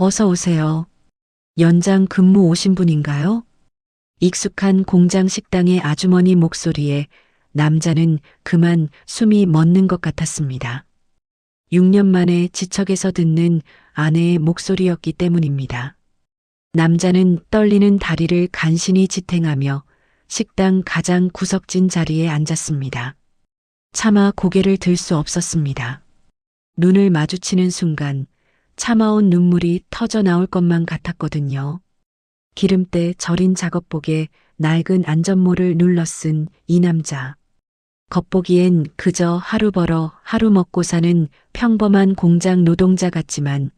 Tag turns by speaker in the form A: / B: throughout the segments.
A: 어서 오세요. 연장 근무 오신 분인가요? 익숙한 공장 식당의 아주머니 목소리에 남자는 그만 숨이 멎는 것 같았습니다. 6년 만에 지척에서 듣는 아내의 목소리였기 때문입니다. 남자는 떨리는 다리를 간신히 지탱하며 식당 가장 구석진 자리에 앉았습니다. 차마 고개를 들 수 없었습니다. 눈을 마주치는 순간 참아온 눈물이 터져 나올 것만 같았거든요. 기름때 절인 작업복에 낡은 안전모를 눌러 쓴 이 남자. 겉보기엔 그저 하루 벌어 하루 먹고 사는 평범한 공장 노동자 같지만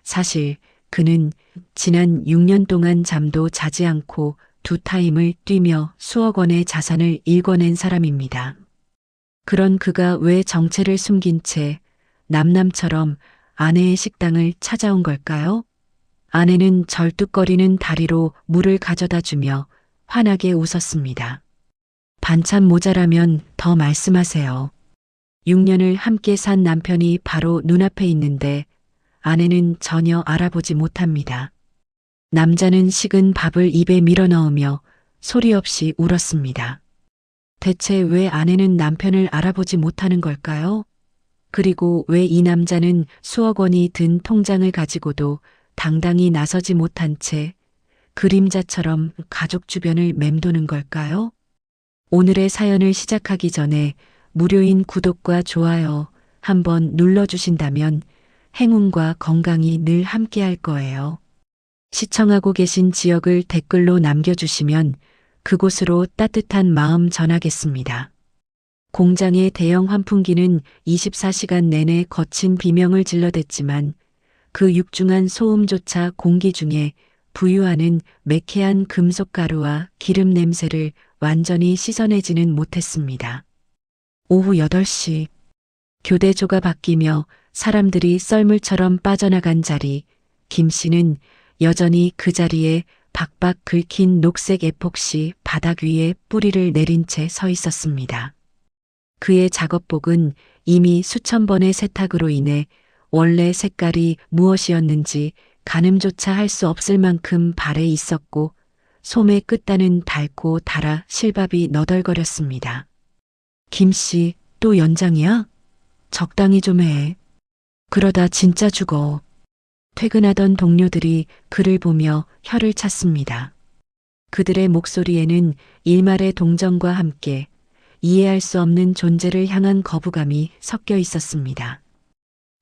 A: 사실 그는 지난 6년 동안 잠도 자지 않고 두 타임을 뛰며 수억 원의 자산을 일궈낸 사람입니다. 그런 그가 왜 정체를 숨긴 채 남남처럼 아내의 식당을 찾아온 걸까요? 아내는 절뚝거리는 다리로 물을 가져다 주며 환하게 웃었습니다. 반찬 모자라면 더 말씀하세요. 6년을 함께 산 남편이 바로 눈앞에 있는데 아내는 전혀 알아보지 못합니다. 남자는 식은 밥을 입에 밀어넣으며 소리 없이 울었습니다. 대체 왜 아내는 남편을 알아보지 못하는 걸까요? 그리고 왜 이 남자는 수억 원이 든 통장을 가지고도 당당히 나서지 못한 채 그림자처럼 가족 주변을 맴도는 걸까요? 오늘의 사연을 시작하기 전에 무료인 구독과 좋아요 한번 눌러주신다면 행운과 건강이 늘 함께할 거예요. 시청하고 계신 지역을 댓글로 남겨주시면 그곳으로 따뜻한 마음 전하겠습니다. 공장의 대형 환풍기는 24시간 내내 거친 비명을 질러댔지만 그 육중한 소음조차 공기 중에 부유하는 매캐한 금속가루와 기름 냄새를 완전히 씻어내지는 못했습니다. 오후 8시 교대조가 바뀌며 사람들이 썰물처럼 빠져나간 자리, 김 씨는 여전히 그 자리에 박박 긁힌 녹색 에폭시 바닥 위에 뿌리를 내린 채 서 있었습니다. 그의 작업복은 이미 수천 번의 세탁으로 인해 원래 색깔이 무엇이었는지 가늠조차 할 수 없을 만큼 발에 있었고 솜의 끝단은 닳고 닳아 실밥이 너덜거렸습니다. 김씨, 또 연장이야? 적당히 좀 해. 그러다 진짜 죽어. 퇴근하던 동료들이 그를 보며 혀를 찼습니다. 그들의 목소리에는 일말의 동정과 함께 이해할 수 없는 존재를 향한 거부감이 섞여 있었습니다.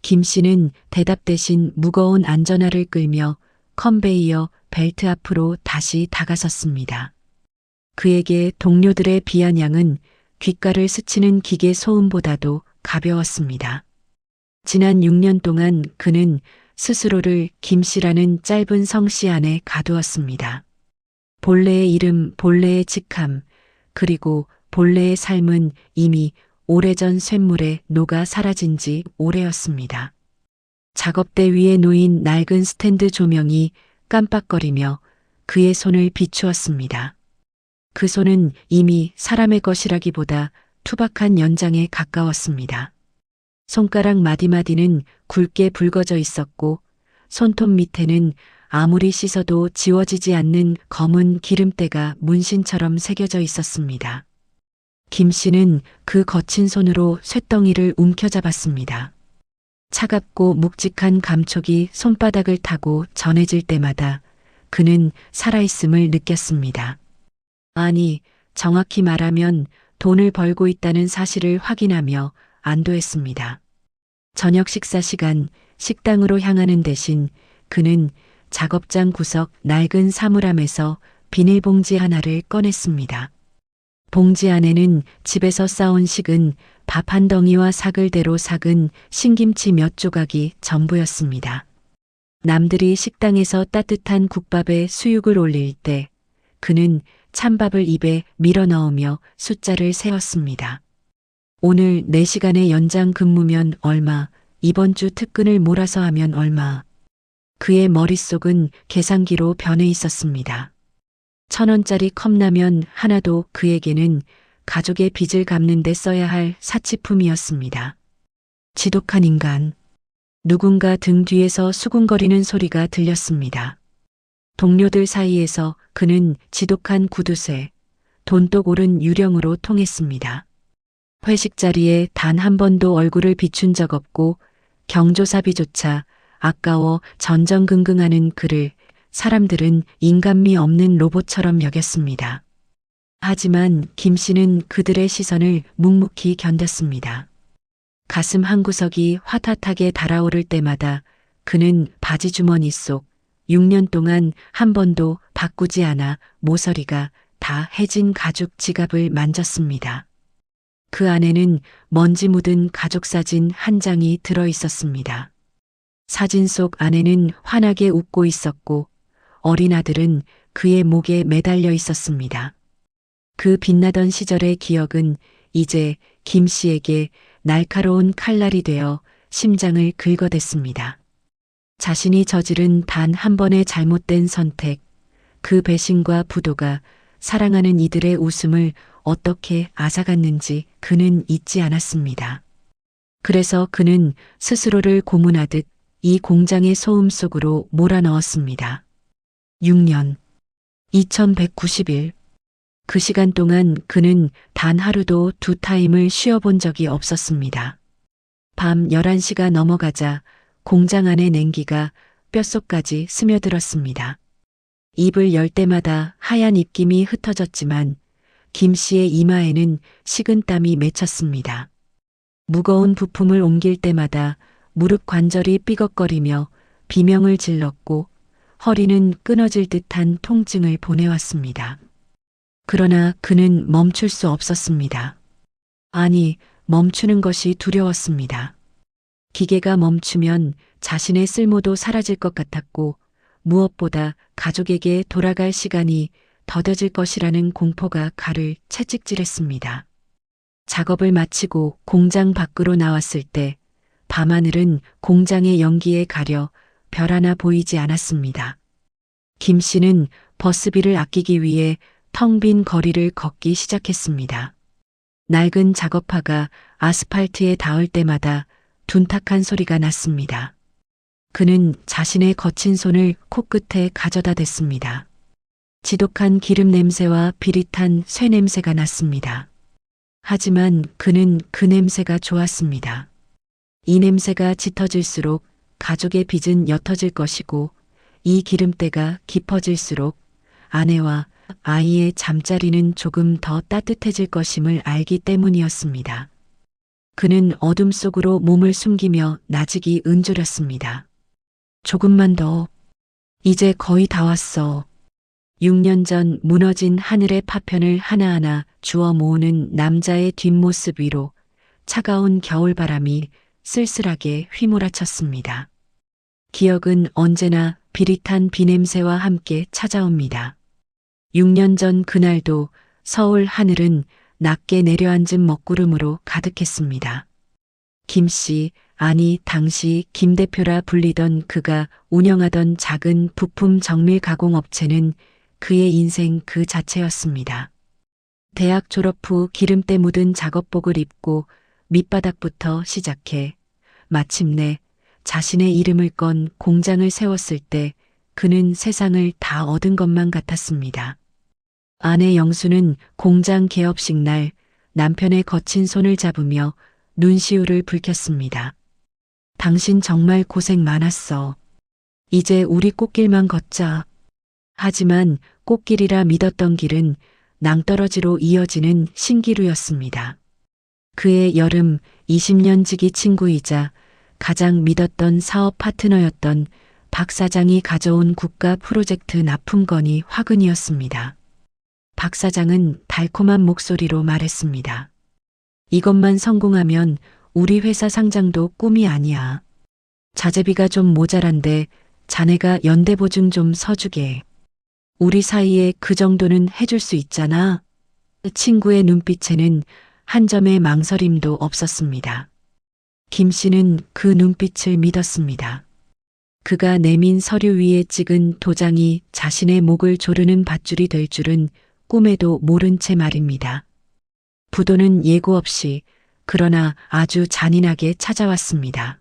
A: 김 씨는 대답 대신 무거운 안전화를 끌며 컨베이어 벨트 앞으로 다시 다가섰습니다. 그에게 동료들의 비아냥은 귓가를 스치는 기계 소음보다도 가벼웠습니다. 지난 6년 동안 그는 스스로를 김 씨라는 짧은 성씨 안에 가두었습니다. 본래의 이름, 본래의 직함, 그리고 본래의 삶은 이미 오래전 쇳물에 녹아 사라진 지 오래였습니다. 작업대 위에 놓인 낡은 스탠드 조명이 깜빡거리며 그의 손을 비추었습니다. 그 손은 이미 사람의 것이라기보다 투박한 연장에 가까웠습니다. 손가락 마디마디는 굵게 붉어져 있었고 손톱 밑에는 아무리 씻어도 지워지지 않는 검은 기름때가 문신처럼 새겨져 있었습니다. 김 씨는 그 거친 손으로 쇳덩이를 움켜잡았습니다. 차갑고 묵직한 감촉이 손바닥을 타고 전해질 때마다 그는 살아있음을 느꼈습니다. 아니, 정확히 말하면 돈을 벌고 있다는 사실을 확인하며 안도했습니다. 저녁 식사 시간 식당으로 향하는 대신 그는 작업장 구석 낡은 사물함에서 비닐봉지 하나를 꺼냈습니다. 봉지 안에는 집에서 싸온 식은 밥 한 덩이와 사글대로 삭은 신김치 몇 조각이 전부였습니다. 남들이 식당에서 따뜻한 국밥에 수육을 올릴 때 그는 찬밥을 입에 밀어넣으며 숫자를 세었습니다. 오늘 4시간의 연장 근무면 얼마, 이번 주 특근을 몰아서 하면 얼마. 그의 머릿속은 계산기로 변해 있었습니다. 1,000원짜리 컵라면 하나도 그에게는 가족의 빚을 갚는 데 써야 할 사치품이었습니다. 지독한 인간. 누군가 등 뒤에서 수군거리는 소리가 들렸습니다. 동료들 사이에서 그는 지독한 구두쇠, 돈독 오른 유령으로 통했습니다. 회식 자리에 단 한 번도 얼굴을 비춘 적 없고 경조사비조차 아까워 전전긍긍하는 그를 사람들은 인간미 없는 로봇처럼 여겼습니다. 하지만 김 씨는 그들의 시선을 묵묵히 견뎠습니다. 가슴 한구석이 화탓하게 달아오를 때마다 그는 바지 주머니 속 6년 동안 한 번도 바꾸지 않아 모서리가 다 해진 가죽 지갑을 만졌습니다. 그 안에는 먼지 묻은 가족 사진 한 장이 들어 있었습니다. 사진 속 아내는 환하게 웃고 있었고 어린 아들은 그의 목에 매달려 있었습니다. 그 빛나던 시절의 기억은 이제 김 씨에게 날카로운 칼날이 되어 심장을 긁어댔습니다. 자신이 저지른 단 한 번의 잘못된 선택, 그 배신과 부도가 사랑하는 이들의 웃음을 어떻게 앗아갔는지 그는 잊지 않았습니다. 그래서 그는 스스로를 고문하듯 이 공장의 소음 속으로 몰아넣었습니다. 6년, 2190일. 그 시간 동안 그는 단 하루도 두 타임을 쉬어본 적이 없었습니다. 밤 11시가 넘어가자 공장 안의 냉기가 뼛속까지 스며들었습니다. 입을 열 때마다 하얀 입김이 흩어졌지만 김 씨의 이마에는 식은땀이 맺혔습니다. 무거운 부품을 옮길 때마다 무릎 관절이 삐걱거리며 비명을 질렀고 허리는 끊어질 듯한 통증을 보내왔습니다. 그러나 그는 멈출 수 없었습니다. 아니, 멈추는 것이 두려웠습니다. 기계가 멈추면 자신의 쓸모도 사라질 것 같았고 무엇보다 가족에게 돌아갈 시간이 더뎌질 것이라는 공포가 가를 채찍질했습니다. 작업을 마치고 공장 밖으로 나왔을 때 밤하늘은 공장의 연기에 가려 별 하나 보이지 않았습니다. 김 씨는 버스비를 아끼기 위해 텅 빈 거리를 걷기 시작했습니다. 낡은 작업화가 아스팔트에 닿을 때마다 둔탁한 소리가 났습니다. 그는 자신의 거친 손을 코끝에 가져다 댔습니다. 지독한 기름 냄새와 비릿한 쇠 냄새가 났습니다. 하지만 그는 그 냄새가 좋았습니다. 이 냄새가 짙어질수록 가족의 빚은 옅어질 것이고 이 기름때가 깊어질수록 아내와 아이의 잠자리는 조금 더 따뜻해질 것임을 알기 때문이었습니다. 그는 어둠 속으로 몸을 숨기며 나직이 은조렸습니다. 조금만 더. 이제 거의 다 왔어. 6년 전 무너진 하늘의 파편을 하나하나 주워 모으는 남자의 뒷모습 위로 차가운 겨울바람이 쓸쓸하게 휘몰아쳤습니다. 기억은 언제나 비릿한 비냄새와 함께 찾아옵니다. 6년 전 그날도 서울 하늘은 낮게 내려앉은 먹구름으로 가득했습니다. 김 씨, 아니 당시 김 대표라 불리던 그가 운영하던 작은 부품 정밀 가공 업체는 그의 인생 그 자체였습니다. 대학 졸업 후 기름때 묻은 작업복을 입고 밑바닥부터 시작해 마침내 자신의 이름을 건 공장을 세웠을 때 그는 세상을 다 얻은 것만 같았습니다. 아내 영수는 공장 개업식 날 남편의 거친 손을 잡으며 눈시울을 붉혔습니다. 당신 정말 고생 많았어. 이제 우리 꽃길만 걷자. 하지만 꽃길이라 믿었던 길은 낭떠러지로 이어지는 신기루였습니다. 그의 여름 20년 지기 친구이자 가장 믿었던 사업 파트너였던 박 사장이 가져온 국가 프로젝트 납품건이 화근이었습니다. 박 사장은 달콤한 목소리로 말했습니다. 이것만 성공하면 우리 회사 상장도 꿈이 아니야. 자재비가 좀 모자란데 자네가 연대보증 좀 서주게. 우리 사이에 그 정도는 해줄 수 있잖아. 친구의 눈빛에는 한 점의 망설임도 없었습니다. 김 씨는 그 눈빛을 믿었습니다. 그가 내민 서류 위에 찍은 도장이 자신의 목을 조르는 밧줄이 될 줄은 꿈에도 모른 채 말입니다. 부도는 예고 없이 그러나 아주 잔인하게 찾아왔습니다.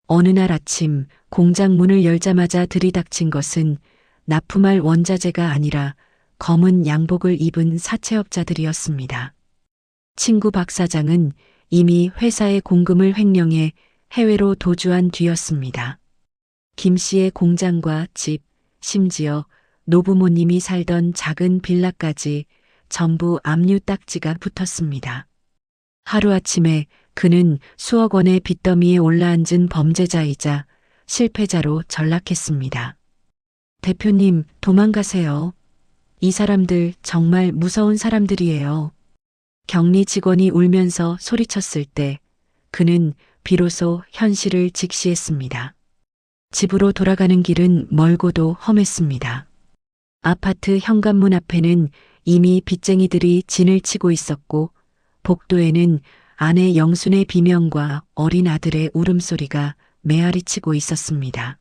A: 어느 날 아침 공장 문을 열자마자 들이닥친 것은 납품할 원자재가 아니라 검은 양복을 입은 사채업자들이었습니다. 친구 박 사장은 이미 회사의 공금을 횡령해 해외로 도주한 뒤였습니다. 김 씨의 공장과 집, 심지어 노부모님이 살던 작은 빌라까지 전부 압류 딱지가 붙었습니다. 하루아침에 그는 수억 원의 빚더미에 올라앉은 범죄자이자 실패자로 전락했습니다. 대표님, 도망가세요. 이 사람들 정말 무서운 사람들이에요. 격리 직원이 울면서 소리쳤을 때 그는 비로소 현실을 직시했습니다. 집으로 돌아가는 길은 멀고도 험했습니다. 아파트 현관문 앞에는 이미 빚쟁이들이 진을 치고 있었고 복도에는 아내 영순의 비명과 어린 아들의 울음소리가 메아리치고 있었습니다.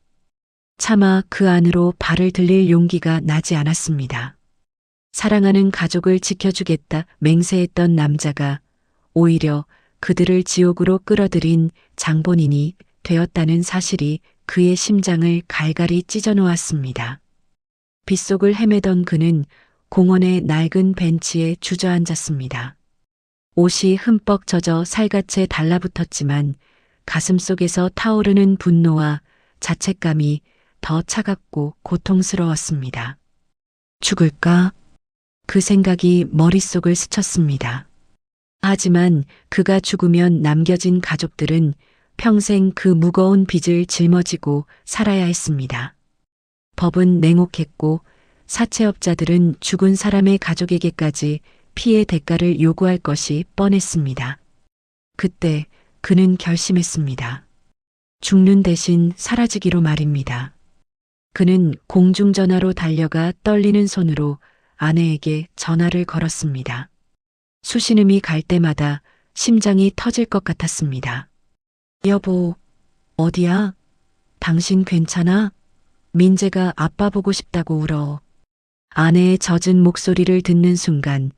A: 차마 그 안으로 발을 들릴 용기가 나지 않았습니다. 사랑하는 가족을 지켜주겠다 맹세했던 남자가 오히려 그들을 지옥으로 끌어들인 장본인이 되었다는 사실이 그의 심장을 갈갈이 찢어놓았습니다. 빗속을 헤매던 그는 공원의 낡은 벤치에 주저앉았습니다. 옷이 흠뻑 젖어 살갗에 달라붙었지만 가슴속에서 타오르는 분노와 자책감이 더 차갑고 고통스러웠습니다. 죽을까? 그 생각이 머릿속을 스쳤습니다. 하지만 그가 죽으면 남겨진 가족들은 평생 그 무거운 빚을 짊어지고 살아야 했습니다. 법은 냉혹했고 사채업자들은 죽은 사람의 가족에게까지 피해 대가를 요구할 것이 뻔했습니다. 그때 그는 결심했습니다. 죽는 대신 사라지기로 말입니다. 그는 공중전화로 달려가 떨리는 손으로 아내에게 전화를 걸었습니다. 수신음이 갈 때마다 심장이 터질 것 같았습니다. 여보, 어디야? 당신 괜찮아? 민재가 아빠 보고 싶다고 울어. 아내의 젖은 목소리를 듣는 순간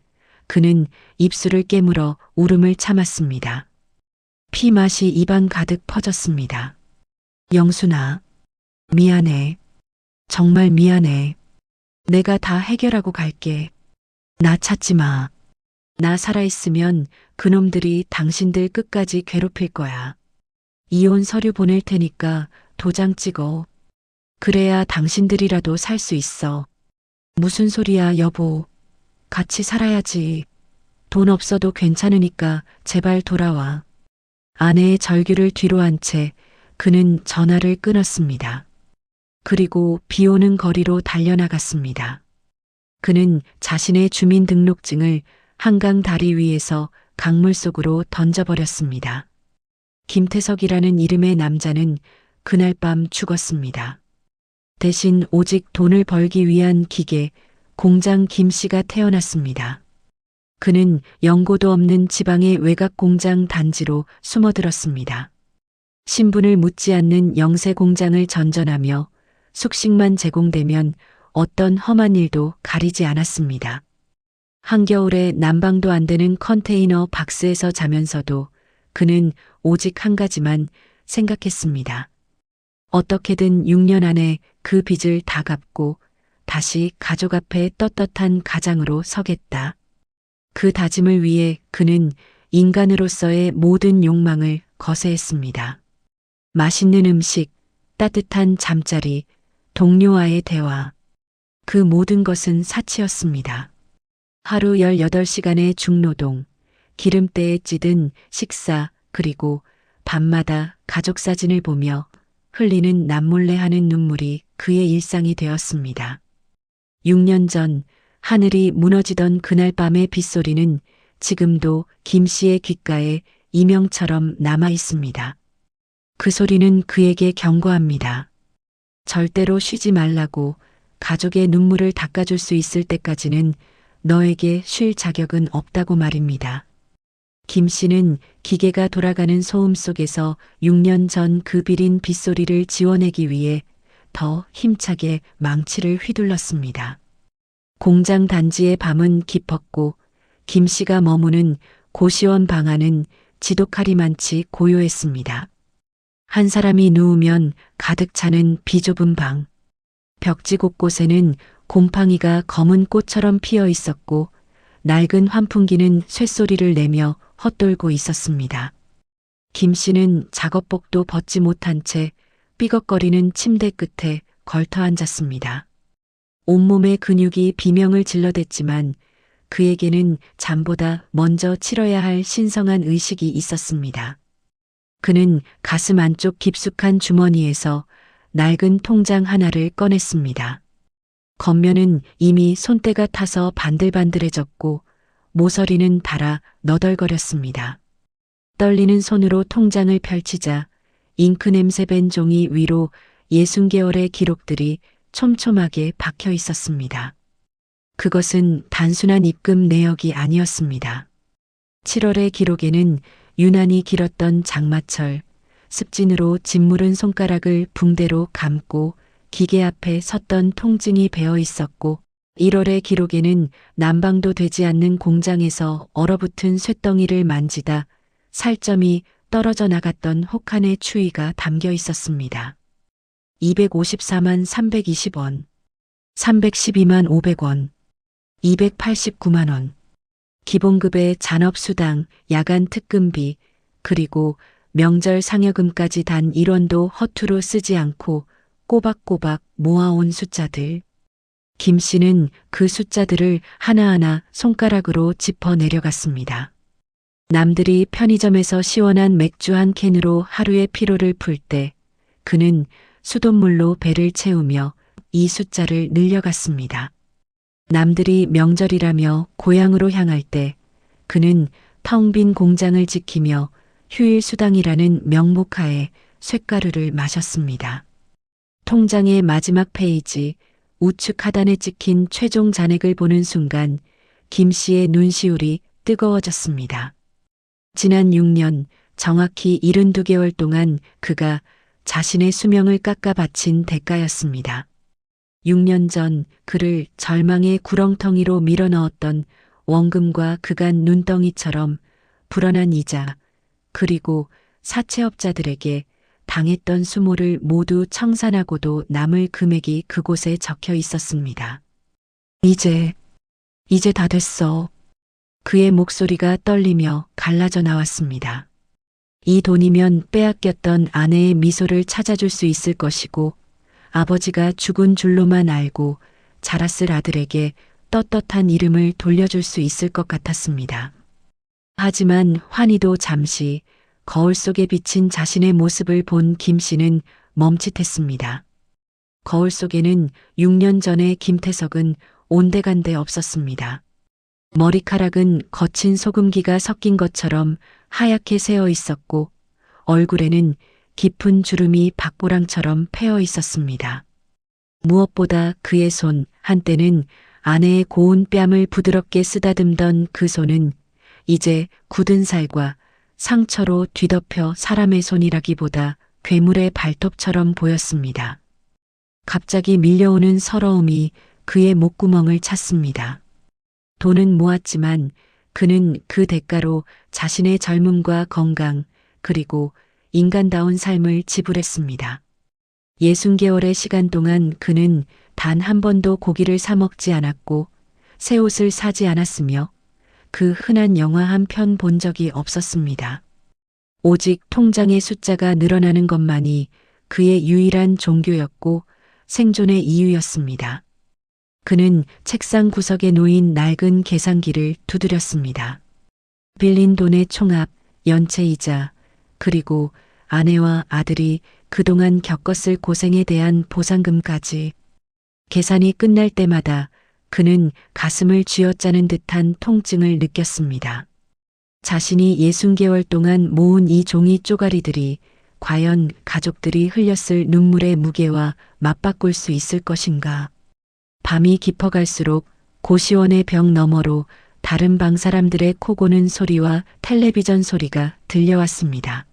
A: 그는 입술을 깨물어 울음을 참았습니다. 피맛이 입안 가득 퍼졌습니다. 영순아, 미안해. 정말 미안해. 내가 다 해결하고 갈게. 나 찾지 마. 나 살아있으면 그놈들이 당신들 끝까지 괴롭힐 거야. 이혼 서류 보낼 테니까 도장 찍어. 그래야 당신들이라도 살 수 있어. 무슨 소리야, 여보. 같이 살아야지. 돈 없어도 괜찮으니까 제발 돌아와. 아내의 절규를 뒤로 한 채 그는 전화를 끊었습니다. 그리고 비 오는 거리로 달려나갔습니다. 그는 자신의 주민등록증을 한강 다리 위에서 강물 속으로 던져버렸습니다. 김태석이라는 이름의 남자는 그날 밤 죽었습니다. 대신 오직 돈을 벌기 위한 기계, 공장 김 씨가 태어났습니다. 그는 연고도 없는 지방의 외곽 공장 단지로 숨어들었습니다. 신분을 묻지 않는 영세 공장을 전전하며 숙식만 제공되면 어떤 험한 일도 가리지 않았습니다. 한겨울에 난방도 안 되는 컨테이너 박스에서 자면서도 그는 오직 한 가지만 생각했습니다. 어떻게든 6년 안에 그 빚을 다 갚고 다시 가족 앞에 떳떳한 가장으로 서겠다. 그 다짐을 위해 그는 인간으로서의 모든 욕망을 거세했습니다. 맛있는 음식, 따뜻한 잠자리, 동료와의 대화. 그 모든 것은 사치였습니다. 하루 18시간의 중노동, 기름때에 찌든 식사, 그리고 밤마다 가족 사진을 보며 흘리는 남몰래 하는 눈물이 그의 일상이 되었습니다. 6년 전 하늘이 무너지던 그날 밤의 빗소리는 지금도 김 씨의 귓가에 이명처럼 남아 있습니다. 그 소리는 그에게 경고합니다. 절대로 쉬지 말라고. 가족의 눈물을 닦아줄 수 있을 때까지는 너에게 쉴 자격은 없다고 말입니다. 김 씨는 기계가 돌아가는 소음 속에서 6년 전 그 비린 빗소리를 지워내기 위해 더 힘차게 망치를 휘둘렀습니다. 공장 단지의 밤은 깊었고 김 씨가 머무는 고시원 방 안은 지독하리만치 고요했습니다. 한 사람이 누우면 가득 차는 비좁은 방. 벽지 곳곳에는 곰팡이가 검은 꽃처럼 피어 있었고 낡은 환풍기는 쇳소리를 내며 헛돌고 있었습니다. 김 씨는 작업복도 벗지 못한 채 삐걱거리는 침대 끝에 걸터 앉았습니다. 온몸의 근육이 비명을 질러댔지만 그에게는 잠보다 먼저 치러야 할 신성한 의식이 있었습니다. 그는 가슴 안쪽 깊숙한 주머니에서 낡은 통장 하나를 꺼냈습니다. 겉면은 이미 손때가 타서 반들반들해졌고 모서리는 닳아 너덜거렸습니다. 떨리는 손으로 통장을 펼치자 잉크 냄새 밴 종이 위로 60개월의 기록들이 촘촘하게 박혀 있었습니다. 그것은 단순한 입금 내역이 아니었습니다. 7월의 기록에는 유난히 길었던 장마철, 습진으로 짓무른 손가락을 붕대로 감고 기계 앞에 섰던 통증이 배어 있었고 1월의 기록에는 난방도 되지 않는 공장에서 얼어붙은 쇳덩이를 만지다 살점이 떨어져 나갔던 혹한의 추위가 담겨 있었습니다. 254만 320원, 312만 500원, 289만 원. 기본급의 잔업수당, 야간 특근비, 그리고 명절 상여금까지 단 1원도 허투루 쓰지 않고 꼬박꼬박 모아온 숫자들. 김 씨는 그 숫자들을 하나하나 손가락으로 짚어 내려갔습니다. 남들이 편의점에서 시원한 맥주 한 캔으로 하루의 피로를 풀 때 그는 수돗물로 배를 채우며 이 숫자를 늘려갔습니다. 남들이 명절이라며 고향으로 향할 때 그는 텅 빈 공장을 지키며 휴일 수당이라는 명목하에 쇳가루를 마셨습니다. 통장의 마지막 페이지 우측 하단에 찍힌 최종 잔액을 보는 순간 김 씨의 눈시울이 뜨거워졌습니다. 지난 6년 정확히 72개월 동안 그가 자신의 수명을 깎아 바친 대가였습니다. 6년 전 그를 절망의 구렁텅이로 밀어넣었던 원금과 그간 눈덩이처럼 불어난 이자 그리고 사채업자들에게 당했던 수모를 모두 청산하고도 남을 금액이 그곳에 적혀 있었습니다. 이제 다 됐어. 그의 목소리가 떨리며 갈라져 나왔습니다. 이 돈이면 빼앗겼던 아내의 미소를 찾아줄 수 있을 것이고 아버지가 죽은 줄로만 알고 자랐을 아들에게 떳떳한 이름을 돌려줄 수 있을 것 같았습니다. 하지만 환희도 잠시 거울 속에 비친 자신의 모습을 본 김 씨는 멈칫했습니다. 거울 속에는 6년 전의 김태석은 온데간데 없었습니다. 머리카락은 거친 소금기가 섞인 것처럼 하얗게 새어 있었고 얼굴에는 깊은 주름이 박보랑처럼 패어 있었습니다. 무엇보다 그의 손, 한때는 아내의 고운 뺨을 부드럽게 쓰다듬던 그 손은 이제 굳은 살과 상처로 뒤덮여 사람의 손이라기보다 괴물의 발톱처럼 보였습니다. 갑자기 밀려오는 서러움이 그의 목구멍을 찼습니다. 돈은 모았지만 그는 그 대가로 자신의 젊음과 건강 그리고 인간다운 삶을 지불했습니다. 60개월의 시간 동안 그는 단 한 번도 고기를 사 먹지 않았고 새 옷을 사지 않았으며 그 흔한 영화 한 편 본 적이 없었습니다. 오직 통장의 숫자가 늘어나는 것만이 그의 유일한 종교였고 생존의 이유였습니다. 그는 책상 구석에 놓인 낡은 계산기를 두드렸습니다. 빌린 돈의 총합, 연체이자, 그리고 아내와 아들이 그동안 겪었을 고생에 대한 보상금까지. 계산이 끝날 때마다 그는 가슴을 쥐어짜는 듯한 통증을 느꼈습니다. 자신이 60개월 동안 모은 이 종이 쪼가리들이 과연 가족들이 흘렸을 눈물의 무게와 맞바꿀 수 있을 것인가. 밤이 깊어갈수록 고시원의 벽 너머로 다른 방 사람들의 코 고는 소리와 텔레비전 소리가 들려왔습니다.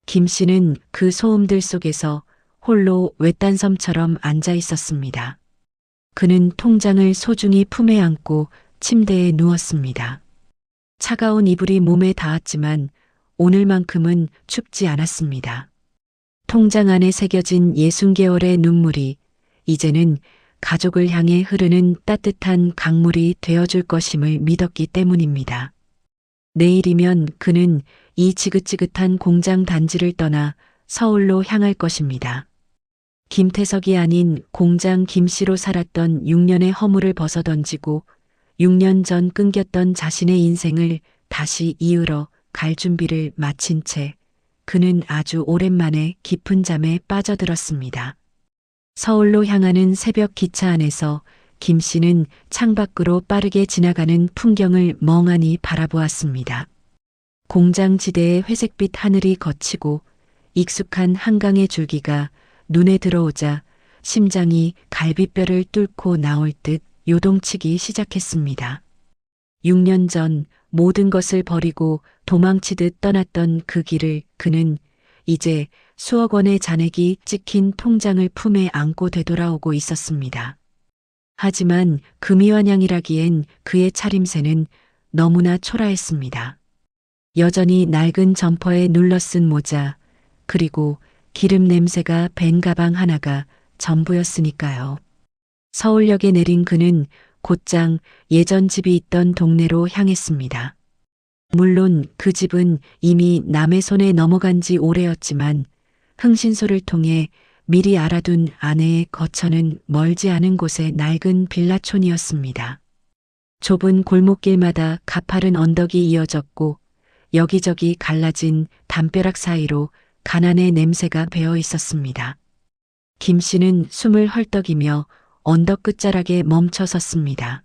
A: 김 씨는 그 소음들 속에서 홀로 외딴 섬처럼 앉아 있었습니다. 그는 통장을 소중히 품에 안고 침대에 누웠습니다. 차가운 이불이 몸에 닿았지만 오늘만큼은 춥지 않았습니다. 통장 안에 새겨진 60개월의 눈물이 이제는 가족을 향해 흐르는 따뜻한 강물이 되어줄 것임을 믿었기 때문입니다. 내일이면 그는 이 지긋지긋한 공장 단지를 떠나 서울로 향할 것입니다. 김태석이 아닌 공장 김씨로 살았던 6년의 허물을 벗어던지고 6년 전 끊겼던 자신의 인생을 다시 이으러 갈 준비를 마친 채 그는 아주 오랜만에 깊은 잠에 빠져들었습니다. 서울로 향하는 새벽 기차 안에서 김 씨는 창밖으로 빠르게 지나가는 풍경을 멍하니 바라보았습니다. 공장 지대의 회색빛 하늘이 거치고 익숙한 한강의 줄기가 눈에 들어오자 심장이 갈비뼈를 뚫고 나올 듯 요동치기 시작했습니다. 6년 전 모든 것을 버리고 도망치듯 떠났던 그 길을 그는 이제 수억 원의 잔액이 찍힌 통장을 품에 안고 되돌아오고 있었습니다. 하지만 금이환양이라기엔 그의 차림새는 너무나 초라했습니다. 여전히 낡은 점퍼에 눌러쓴 모자, 그리고 기름 냄새가 밴 가방 하나가 전부였으니까요. 서울역에 내린 그는 곧장 예전 집이 있던 동네로 향했습니다. 물론 그 집은 이미 남의 손에 넘어간 지 오래였지만 흥신소를 통해 미리 알아둔 아내의 거처는 멀지 않은 곳의 낡은 빌라촌이었습니다. 좁은 골목길마다 가파른 언덕이 이어졌고 여기저기 갈라진 담벼락 사이로 가난의 냄새가 배어 있었습니다. 김 씨는 숨을 헐떡이며 언덕 끝자락에 멈춰 섰습니다.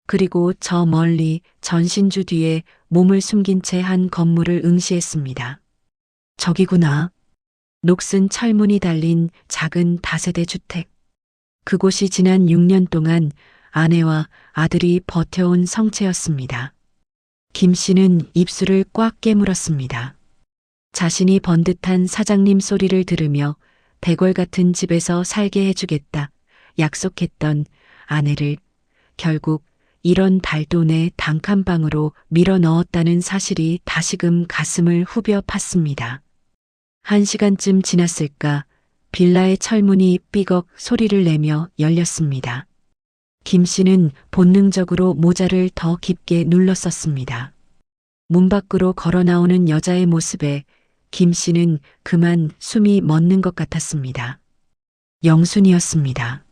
A: 그리고 저 멀리 전신주 뒤에 몸을 숨긴 채 한 건물을 응시했습니다. 저기구나. 녹슨 철문이 달린 작은 다세대 주택. 그곳이 지난 6년 동안 아내와 아들이 버텨온 성체였습니다. 김 씨는 입술을 꽉 깨물었습니다. 자신이 번듯한 사장님 소리를 들으며 대궐 같은 집에서 살게 해주겠다 약속했던 아내를 결국 이런 달돈의 단칸방으로 밀어 넣었다는 사실이 다시금 가슴을 후벼 팠습니다. 1시간쯤 지났을까 빌라의 철문이 삐걱 소리를 내며 열렸습니다. 김 씨는 본능적으로 모자를 더 깊게 눌렀었습니다. 문 밖으로 걸어 나오는 여자의 모습에 김 씨는 그만 숨이 멎는 것 같았습니다. 영순이었습니다.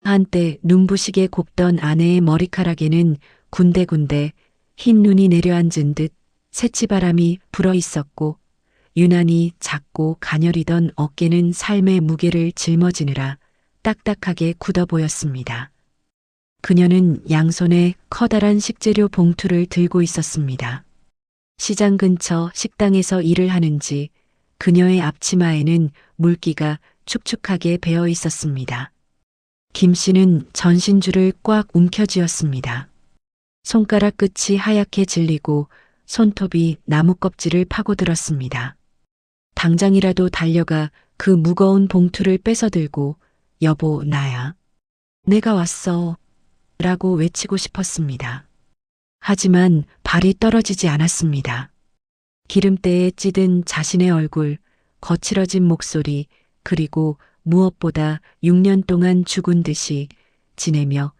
A: 한때 눈부시게 곱던 아내의 머리카락에는 군데군데 흰 눈이 내려앉은 듯 새치바람이 불어 있었고 유난히 작고 가녀리던 어깨는 삶의 무게를 짊어지느라 딱딱하게 굳어 보였습니다. 그녀는 양손에 커다란 식재료 봉투를 들고 있었습니다. 시장 근처 식당에서 일을 하는지 그녀의 앞치마에는 물기가 축축하게 배어 있었습니다. 김 씨는 전신줄을 꽉 움켜쥐었습니다. 손가락 끝이 하얗게 질리고 손톱이 나무 껍질을 파고들었습니다. 당장이라도 달려가 그 무거운 봉투를 뺏어들고 여보 나야. 내가 왔어. 라고 외치고 싶었습니다. 하지만 발이 떨어지지 않았습니다. 기름때에 찌든 자신의 얼굴, 거칠어진 목소리, 그리고 무엇보다 6년 동안 죽은 듯이 지내며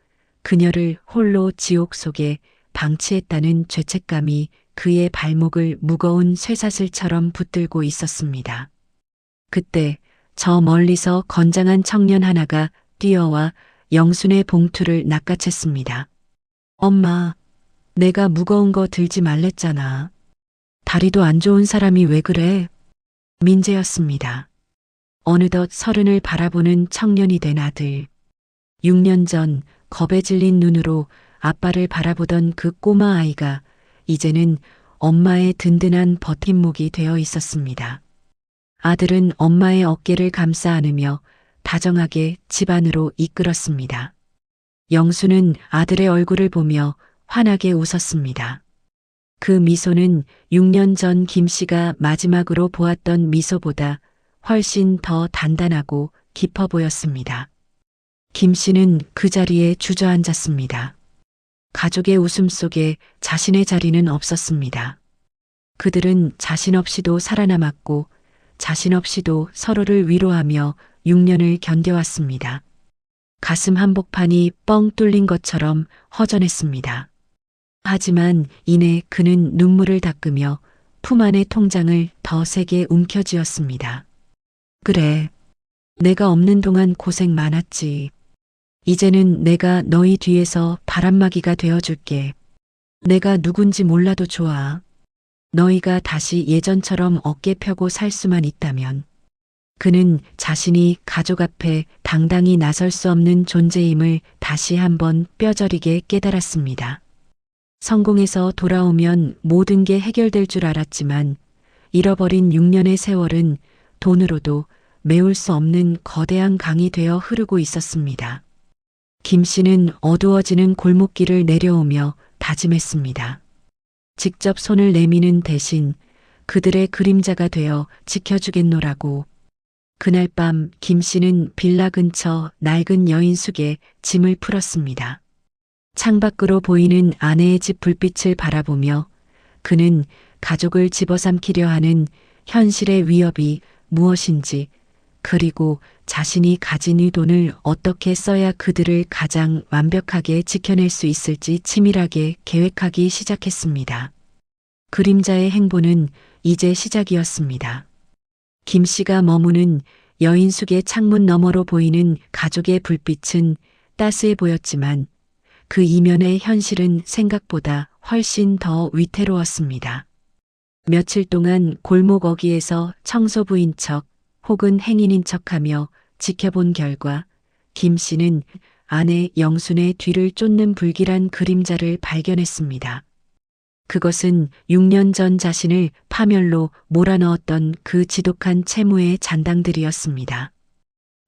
A: 그녀를 홀로 지옥 속에 방치했다는 죄책감이 그의 발목을 무거운 쇠사슬처럼 붙들고 있었습니다. 그때 저 멀리서 건장한 청년 하나가 뛰어와 영순의 봉투를 낚아챘습니다. 엄마, 내가 무거운 거 들지 말랬잖아. 다리도 안 좋은 사람이 왜 그래? 민재였습니다. 어느덧 30을 바라보는 청년이 된 아들. 6년 전 겁에 질린 눈으로 아빠를 바라보던 그 꼬마 아이가 이제는 엄마의 든든한 버팀목이 되어 있었습니다. 아들은 엄마의 어깨를 감싸 안으며 다정하게 집 안으로 이끌었습니다. 영수는 아들의 얼굴을 보며 환하게 웃었습니다. 그 미소는 6년 전 김 씨가 마지막으로 보았던 미소보다 훨씬 더 단단하고 깊어 보였습니다. 김 씨는 그 자리에 주저앉았습니다. 가족의 웃음 속에 자신의 자리는 없었습니다. 그들은 자신 없이도 살아남았고 자신 없이도 서로를 위로하며 6년을 견뎌왔습니다. 가슴 한복판이 뻥 뚫린 것처럼 허전했습니다. 하지만 이내 그는 눈물을 닦으며 품 안의 통장을 더 세게 움켜쥐었습니다. 그래, 내가 없는 동안 고생 많았지. 이제는 내가 너희 뒤에서 바람막이가 되어줄게. 내가 누군지 몰라도 좋아. 너희가 다시 예전처럼 어깨 펴고 살 수만 있다면. 그는 자신이 가족 앞에 당당히 나설 수 없는 존재임을 다시 한번 뼈저리게 깨달았습니다. 성공해서 돌아오면 모든 게 해결될 줄 알았지만 잃어버린 6년의 세월은 돈으로도 메울 수 없는 거대한 강이 되어 흐르고 있었습니다. 김 씨는 어두워지는 골목길을 내려오며 다짐했습니다. 직접 손을 내미는 대신 그들의 그림자가 되어 지켜주겠노라고. 그날 밤 김 씨는 빌라 근처 낡은 여인숙에 짐을 풀었습니다. 창밖으로 보이는 아내의 집 불빛을 바라보며 그는 가족을 집어삼키려 하는 현실의 위협이 무엇인지, 그리고 자신이 가진 이 돈을 어떻게 써야 그들을 가장 완벽하게 지켜낼 수 있을지 치밀하게 계획하기 시작했습니다. 그림자의 행보는 이제 시작이었습니다. 김 씨가 머무는 여인숙의 창문 너머로 보이는 가족의 불빛은 따스해 보였지만 그 이면의 현실은 생각보다 훨씬 더 위태로웠습니다. 며칠 동안 골목 어귀에서 청소부인 척 혹은 행인인 척하며 지켜본 결과 김 씨는 아내 영순의 뒤를 쫓는 불길한 그림자를 발견했습니다. 그것은 6년 전 자신을 파멸로 몰아넣었던 그 지독한 채무의 잔당들이었습니다.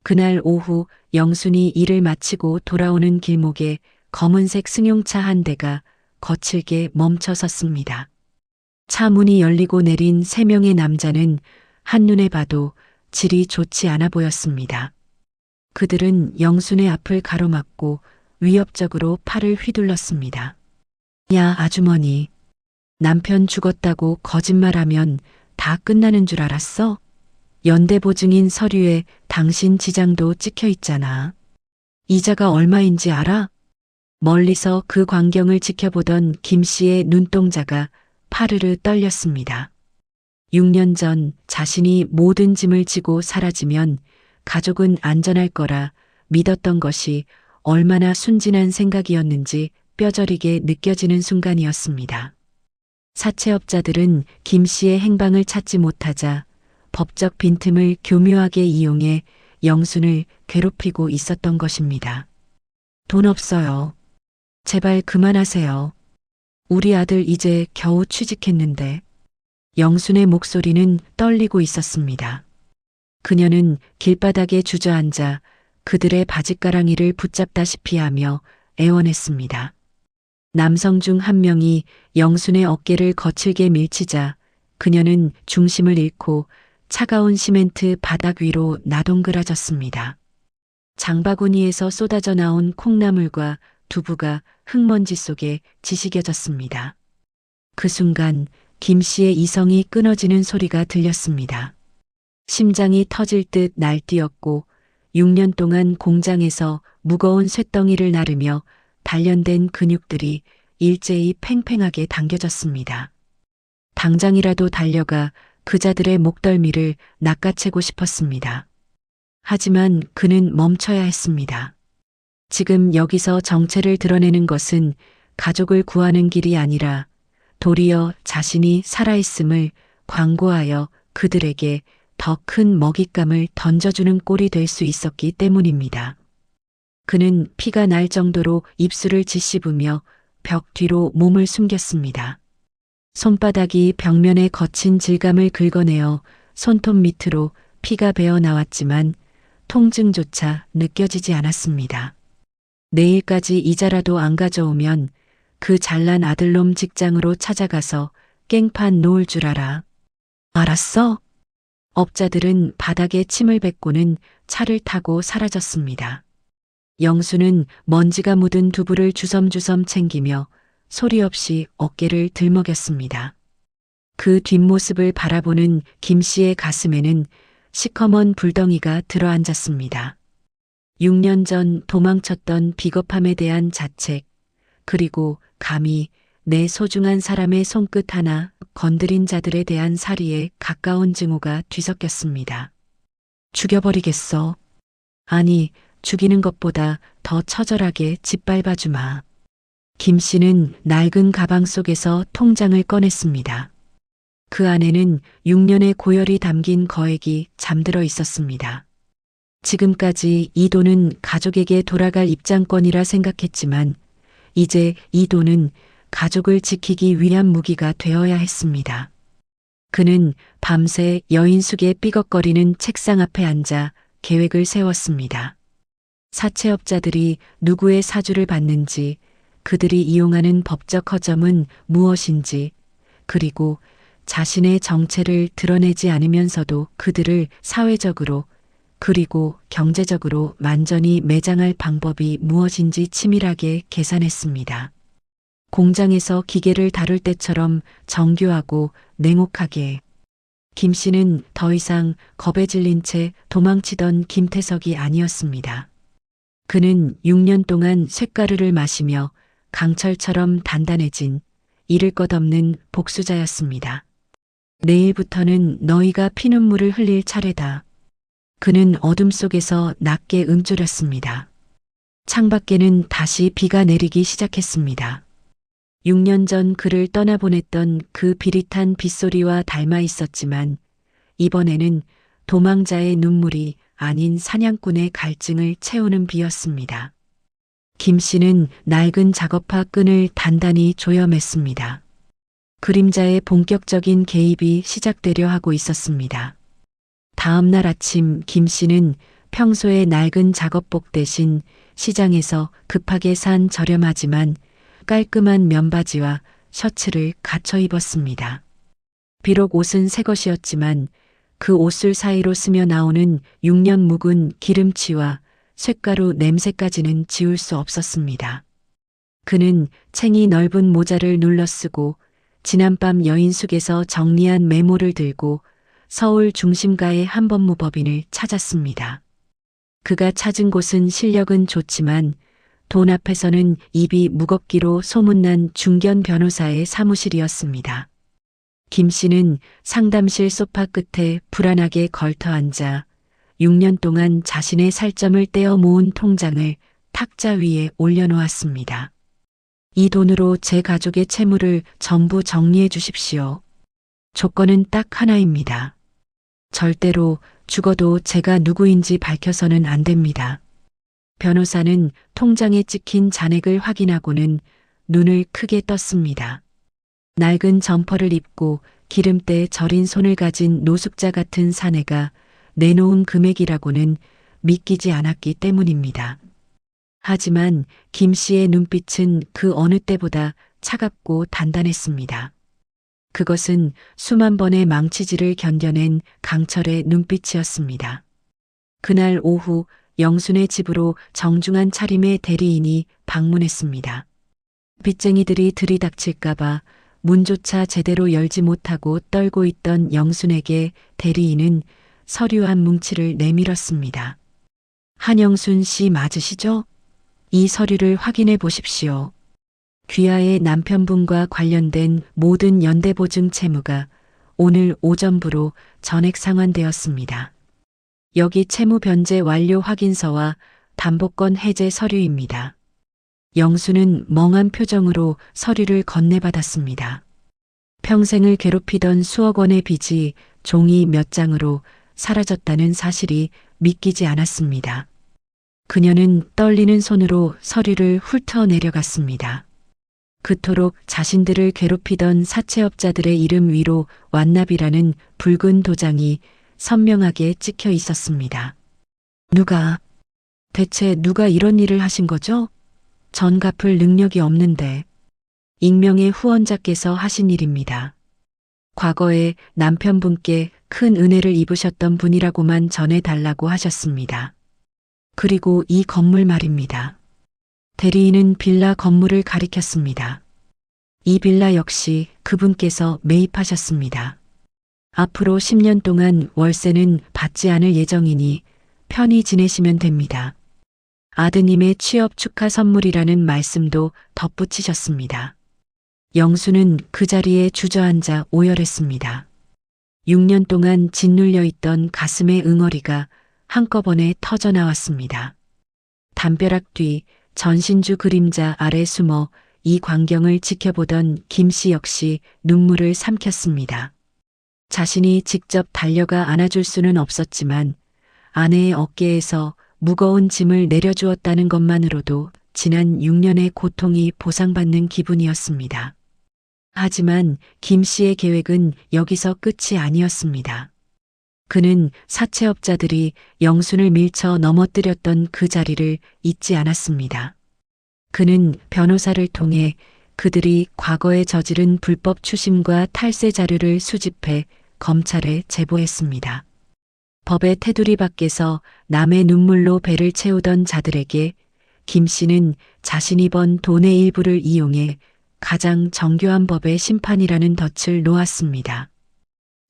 A: 그날 오후 영순이 일을 마치고 돌아오는 길목에 검은색 승용차 한 대가 거칠게 멈춰 섰습니다. 차 문이 열리고 내린 3명의 남자는 한눈에 봐도 질이 좋지 않아 보였습니다. 그들은 영순의 앞을 가로막고 위협적으로 팔을 휘둘렀습니다. 야, 아주머니. 남편 죽었다고 거짓말하면 다 끝나는 줄 알았어? 연대보증인 서류에 당신 지장도 찍혀 있잖아. 이자가 얼마인지 알아? 멀리서 그 광경을 지켜보던 김 씨의 눈동자가 파르르 떨렸습니다. 6년 전 자신이 모든 짐을 지고 사라지면 가족은 안전할 거라 믿었던 것이 얼마나 순진한 생각이었는지 뼈저리게 느껴지는 순간이었습니다. 사채업자들은 김 씨의 행방을 찾지 못하자 법적 빈틈을 교묘하게 이용해 영순을 괴롭히고 있었던 것입니다. 돈 없어요. 제발 그만하세요. 우리 아들 이제 겨우 취직했는데. 영순의 목소리는 떨리고 있었습니다. 그녀는 길바닥에 주저앉아 그들의 바짓가랑이를 붙잡다시피 하며 애원했습니다. 남성 중 한 명이 영순의 어깨를 거칠게 밀치자 그녀는 중심을 잃고 차가운 시멘트 바닥 위로 나동그라졌습니다. 장바구니에서 쏟아져 나온 콩나물과 두부가 흙먼지 속에 지시겨졌습니다. 그 순간 김 씨의 이성이 끊어지는 소리가 들렸습니다. 심장이 터질 듯 날뛰었고 6년 동안 공장에서 무거운 쇳덩이를 나르며 단련된 근육들이 일제히 팽팽하게 당겨졌습니다. 당장이라도 달려가 그자들의 목덜미를 낚아채고 싶었습니다. 하지만 그는 멈춰야 했습니다. 지금 여기서 정체를 드러내는 것은 가족을 구하는 길이 아니라 도리어 자신이 살아있음을 광고하여 그들에게 더 큰 먹잇감을 던져주는 꼴이 될 수 있었기 때문입니다. 그는 피가 날 정도로 입술을 짓씹으며 벽 뒤로 몸을 숨겼습니다. 손바닥이 벽면의 거친 질감을 긁어내어 손톱 밑으로 피가 배어 나왔지만 통증조차 느껴지지 않았습니다. 내일까지 이자라도 안 가져오면 그 잘난 아들놈 직장으로 찾아가서 깽판 놓을 줄 알아. 알았어? 업자들은 바닥에 침을 뱉고는 차를 타고 사라졌습니다. 영수는 먼지가 묻은 두부를 주섬주섬 챙기며 소리 없이 어깨를 들먹였습니다. 그 뒷모습을 바라보는 김 씨의 가슴에는 시커먼 불덩이가 들어앉았습니다. 6년 전 도망쳤던 비겁함에 대한 자책, 그리고 감히 내 소중한 사람의 손끝 하나 건드린 자들에 대한 살이에 가까운 증오가 뒤섞였습니다. 죽여버리겠어. 아니, 죽이는 것보다 더 처절하게 짓밟아 주마. 김 씨는 낡은 가방 속에서 통장을 꺼냈습니다. 그 안에는 6년의 고열이 담긴 거액이 잠들어 있었습니다. 지금까지 이 돈은 가족에게 돌아갈 입장권이라 생각했지만 이제 이 돈은 가족을 지키기 위한 무기가 되어야 했습니다. 그는 밤새 여인숙의 삐걱거리는 책상 앞에 앉아 계획을 세웠습니다. 사채업자들이 누구의 사주를 받는지, 그들이 이용하는 법적 허점은 무엇인지, 그리고 자신의 정체를 드러내지 않으면서도 그들을 사회적으로 그리고 경제적으로 완전히 매장할 방법이 무엇인지 치밀하게 계산했습니다. 공장에서 기계를 다룰 때처럼 정교하고 냉혹하게. 김 씨는 더 이상 겁에 질린 채 도망치던 김태석이 아니었습니다. 그는 6년 동안 쇳가루를 마시며 강철처럼 단단해진 잃을 것 없는 복수자였습니다. 내일부터는 너희가 피눈물을 흘릴 차례다. 그는 어둠 속에서 낮게 움츠렸습니다. 창밖에는 다시 비가 내리기 시작했습니다. 6년 전 그를 떠나보냈던 그 비릿한 빗소리와 닮아 있었지만 이번에는 도망자의 눈물이 아닌 사냥꾼의 갈증을 채우는 비였습니다. 김 씨는 낡은 작업화 끈을 단단히 조여맸습니다. 그림자의 본격적인 개입이 시작되려 하고 있었습니다. 다음 날 아침 김 씨는 평소의 낡은 작업복 대신 시장에서 급하게 산 저렴하지만 깔끔한 면바지와 셔츠를 갖춰 입었습니다. 비록 옷은 새 것이었지만 그 옷을 사이로 스며 나오는 6년 묵은 기름치와 쇳가루 냄새까지는 지울 수 없었습니다. 그는 챙이 넓은 모자를 눌러 쓰고 지난밤 여인숙에서 정리한 메모를 들고 서울 중심가의 한법무법인을 찾았습니다. 그가 찾은 곳은 실력은 좋지만 돈 앞에서는 입이 무겁기로 소문난 중견 변호사의 사무실이었습니다. 김 씨는 상담실 소파 끝에 불안하게 걸터 앉아 6년 동안 자신의 살점을 떼어 모은 통장을 탁자 위에 올려놓았습니다. 이 돈으로 제 가족의 채무를 전부 정리해 주십시오. 조건은 딱 하나입니다. 절대로 죽어도 제가 누구인지 밝혀서는 안 됩니다. 변호사는 통장에 찍힌 잔액을 확인하고는 눈을 크게 떴습니다. 낡은 점퍼를 입고 기름때 절인 손을 가진 노숙자 같은 사내가 내놓은 금액이라고는 믿기지 않았기 때문입니다. 하지만 김 씨의 눈빛은 그 어느 때보다 차갑고 단단했습니다. 그것은 수만 번의 망치질을 견뎌낸 강철의 눈빛이었습니다. 그날 오후 영순의 집으로 정중한 차림의 대리인이 방문했습니다. 빚쟁이들이 들이닥칠까봐 문조차 제대로 열지 못하고 떨고 있던 영순에게 대리인은 서류 한 뭉치를 내밀었습니다. 한영순 씨 맞으시죠? 이 서류를 확인해 보십시오. 귀하의 남편분과 관련된 모든 연대보증 채무가 오늘 오전부로 전액 상환되었습니다. 여기 채무 변제 완료 확인서와 담보권 해제 서류입니다. 영수는 멍한 표정으로 서류를 건네받았습니다. 평생을 괴롭히던 수억 원의 빚이 종이 몇 장으로 사라졌다는 사실이 믿기지 않았습니다. 그녀는 떨리는 손으로 서류를 훑어 내려갔습니다. 그토록 자신들을 괴롭히던 사채업자들의 이름 위로 완납이라는 붉은 도장이 선명하게 찍혀 있었습니다. 대체 누가 이런 일을 하신 거죠? 전 갚을 능력이 없는데. 익명의 후원자께서 하신 일입니다. 과거에 남편분께 큰 은혜를 입으셨던 분이라고만 전해달라고 하셨습니다. 그리고 이 건물 말입니다. 대리인은 빌라 건물을 가리켰습니다. 이 빌라 역시 그분께서 매입하셨습니다. 앞으로 10년 동안 월세는 받지 않을 예정이니 편히 지내시면 됩니다. 아드님의 취업 축하 선물이라는 말씀도 덧붙이셨습니다. 영수는 그 자리에 주저앉아 오열했습니다. 6년 동안 짓눌려 있던 가슴의 응어리가 한꺼번에 터져 나왔습니다. 담벼락 뒤 전신주 그림자 아래 숨어 이 광경을 지켜보던 김 씨 역시 눈물을 삼켰습니다. 자신이 직접 달려가 안아줄 수는 없었지만 아내의 어깨에서 무거운 짐을 내려주었다는 것만으로도 지난 6년의 고통이 보상받는 기분이었습니다. 하지만 김 씨의 계획은 여기서 끝이 아니었습니다. 그는 사채업자들이 영순을 밀쳐 넘어뜨렸던 그 자리를 잊지 않았습니다. 그는 변호사를 통해 그들이 과거에 저지른 불법 추심과 탈세 자료를 수집해 검찰에 제보했습니다. 법의 테두리 밖에서 남의 눈물로 배를 채우던 자들에게 김 씨는 자신이 번 돈의 일부를 이용해 가장 정교한 법의 심판이라는 덫을 놓았습니다.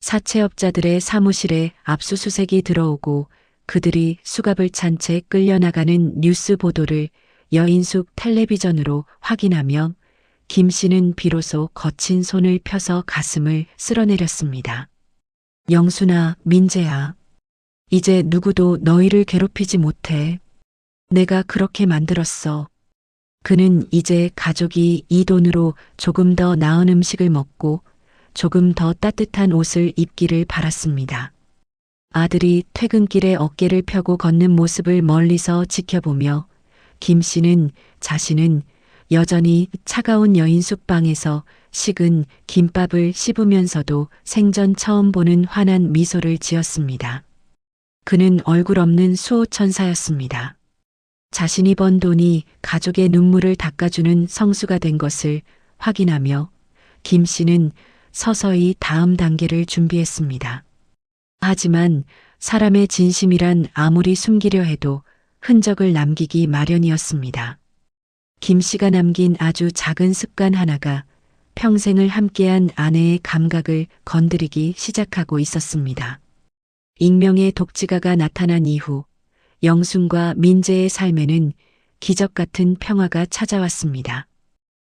A: 사채업자들의 사무실에 압수수색이 들어오고 그들이 수갑을 찬 채 끌려나가는 뉴스 보도를 여인숙 텔레비전으로 확인하며 김 씨는 비로소 거친 손을 펴서 가슴을 쓸어내렸습니다. 영순아, 민재야. 이제 누구도 너희를 괴롭히지 못해. 내가 그렇게 만들었어. 그는 이제 가족이 이 돈으로 조금 더 나은 음식을 먹고 조금 더 따뜻한 옷을 입기를 바랐습니다. 아들이 퇴근길에 어깨를 펴고 걷는 모습을 멀리서 지켜보며 김 씨는 자신은 여전히 차가운 여인숙 방에서 식은 김밥을 씹으면서도 생전 처음 보는 환한 미소를 지었습니다. 그는 얼굴 없는 수호천사였습니다. 자신이 번 돈이 가족의 눈물을 닦아주는 성수가 된 것을 확인하며 김 씨는 서서히 다음 단계를 준비했습니다. 하지만 사람의 진심이란 아무리 숨기려 해도 흔적을 남기기 마련이었습니다. 김 씨가 남긴 아주 작은 습관 하나가 평생을 함께한 아내의 감각을 건드리기 시작하고 있었습니다. 익명의 독지가가 나타난 이후 영순과 민재의 삶에는 기적 같은 평화가 찾아왔습니다.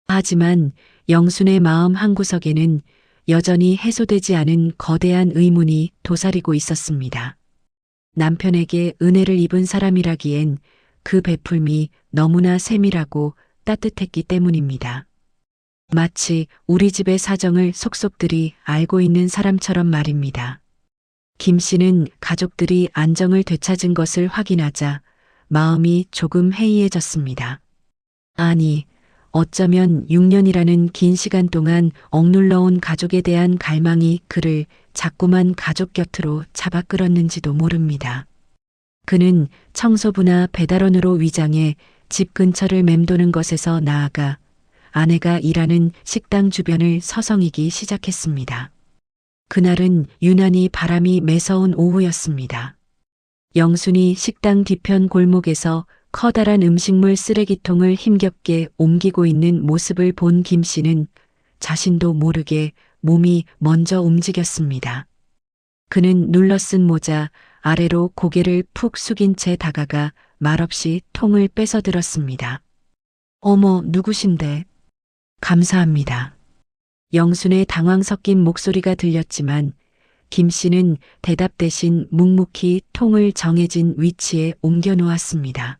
A: 하지만 영순의 마음 한구석에는 여전히 해소되지 않은 거대한 의문이 도사리고 있었습니다. 남편에게 은혜를 입은 사람이라기엔 그 베풀미 너무나 세밀하고 따뜻했기 때문입니다. 마치 우리 집의 사정을 속속들이 알고 있는 사람처럼 말입니다. 김 씨는 가족들이 안정을 되찾은 것을 확인하자 마음이 조금 해이해졌습니다. 아니, 어쩌면 6년이라는 긴 시간 동안 억눌러온 가족에 대한 갈망이 그를 자꾸만 가족 곁으로 잡아 끌었는지도 모릅니다. 그는 청소부나 배달원으로 위장해 집 근처를 맴도는 것에서 나아가 아내가 일하는 식당 주변을 서성이기 시작했습니다. 그날은 유난히 바람이 매서운 오후였습니다. 영순이 식당 뒤편 골목에서 커다란 음식물 쓰레기통을 힘겹게 옮기고 있는 모습을 본 김 씨는 자신도 모르게 몸이 먼저 움직였습니다. 그는 눌러쓴 모자 아래로 고개를 푹 숙인 채 다가가 말없이 통을 뺏어들었습니다. 어머, 누구신데? 감사합니다. 영순의 당황 섞인 목소리가 들렸지만 김 씨는 대답 대신 묵묵히 통을 정해진 위치에 옮겨 놓았습니다.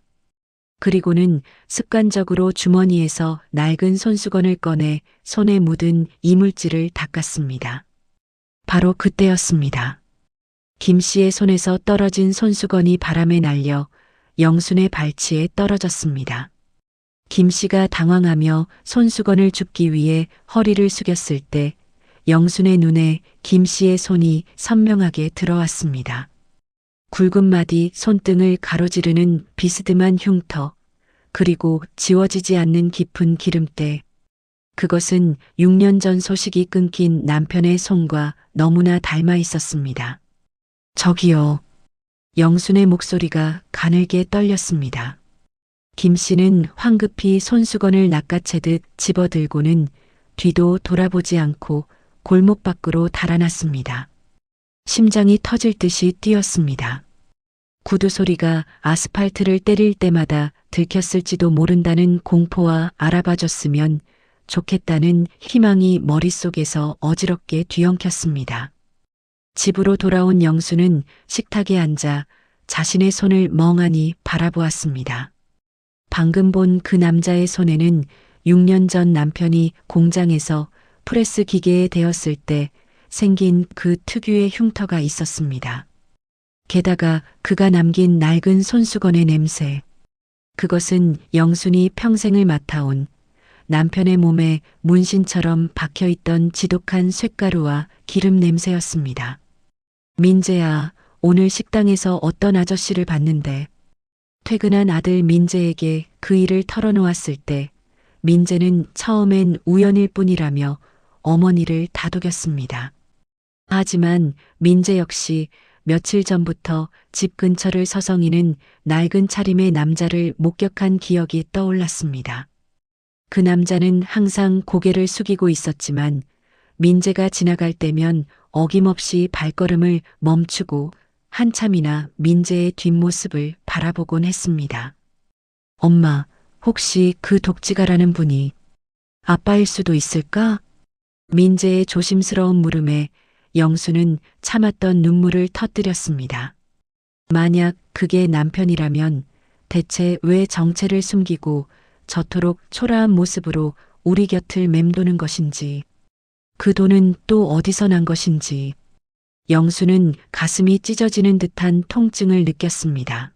A: 그리고는 습관적으로 주머니에서 낡은 손수건을 꺼내 손에 묻은 이물질을 닦았습니다. 바로 그때였습니다. 김 씨의 손에서 떨어진 손수건이 바람에 날려 영순의 발치에 떨어졌습니다. 김 씨가 당황하며 손수건을 줍기 위해 허리를 숙였을 때 영순의 눈에 김 씨의 손이 선명하게 들어왔습니다. 굵은 마디 손등을 가로지르는 비스듬한 흉터, 그리고 지워지지 않는 깊은 기름때. 그것은 6년 전 소식이 끊긴 남편의 손과 너무나 닮아 있었습니다. 저기요. 영순의 목소리가 가늘게 떨렸습니다. 김 씨는 황급히 손수건을 낚아채듯 집어들고는 뒤도 돌아보지 않고 골목 밖으로 달아났습니다. 심장이 터질 듯이 뛰었습니다. 구두 소리가 아스팔트를 때릴 때마다 들켰을지도 모른다는 공포와 알아봐줬으면 좋겠다는 희망이 머릿속에서 어지럽게 뒤엉켰습니다. 집으로 돌아온 영수는 식탁에 앉아 자신의 손을 멍하니 바라보았습니다. 방금 본 그 남자의 손에는 6년 전 남편이 공장에서 프레스 기계에 대었을 때 생긴 그 특유의 흉터가 있었습니다. 게다가 그가 남긴 낡은 손수건의 냄새. 그것은 영순이 평생을 맡아온 남편의 몸에 문신처럼 박혀있던 지독한 쇳가루와 기름 냄새였습니다. 민재야, 오늘 식당에서 어떤 아저씨를 봤는데. 퇴근한 아들 민재에게 그 일을 털어놓았을 때 민재는 처음엔 우연일 뿐이라며 어머니를 다독였습니다. 하지만 민재 역시 며칠 전부터 집 근처를 서성이는 낡은 차림의 남자를 목격한 기억이 떠올랐습니다. 그 남자는 항상 고개를 숙이고 있었지만 민재가 지나갈 때면 어김없이 발걸음을 멈추고 한참이나 민재의 뒷모습을 바라보곤 했습니다. 엄마, 혹시 그 독지가라는 분이 아빠일 수도 있을까? 민재의 조심스러운 물음에 영수는 참았던 눈물을 터뜨렸습니다. 만약 그게 남편이라면 대체 왜 정체를 숨기고 저토록 초라한 모습으로 우리 곁을 맴도는 것인지, 그 돈은 또 어디서 난 것인지, 영수는 가슴이 찢어지는 듯한 통증을 느꼈습니다.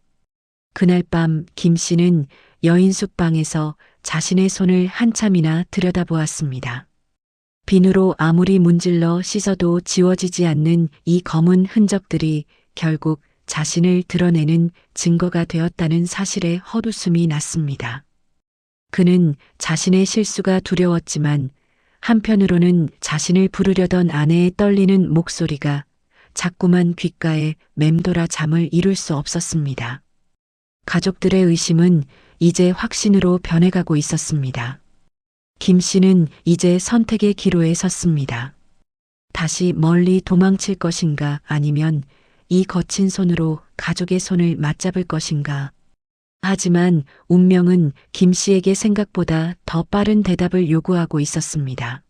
A: 그날 밤 김 씨는 여인숙 방에서 자신의 손을 한참이나 들여다보았습니다. 비누로 아무리 문질러 씻어도 지워지지 않는 이 검은 흔적들이 결국 자신을 드러내는 증거가 되었다는 사실에 헛웃음이 났습니다. 그는 자신의 실수가 두려웠지만 한편으로는 자신을 부르려던 아내의 떨리는 목소리가 자꾸만 귓가에 맴돌아 잠을 이룰 수 없었습니다. 가족들의 의심은 이제 확신으로 변해가고 있었습니다. 김 씨는 이제 선택의 기로에 섰습니다. 다시 멀리 도망칠 것인가 아니면 이 거친 손으로 가족의 손을 맞잡을 것인가. 하지만 운명은 김 씨에게 생각보다 더 빠른 대답을 요구하고 있었습니다.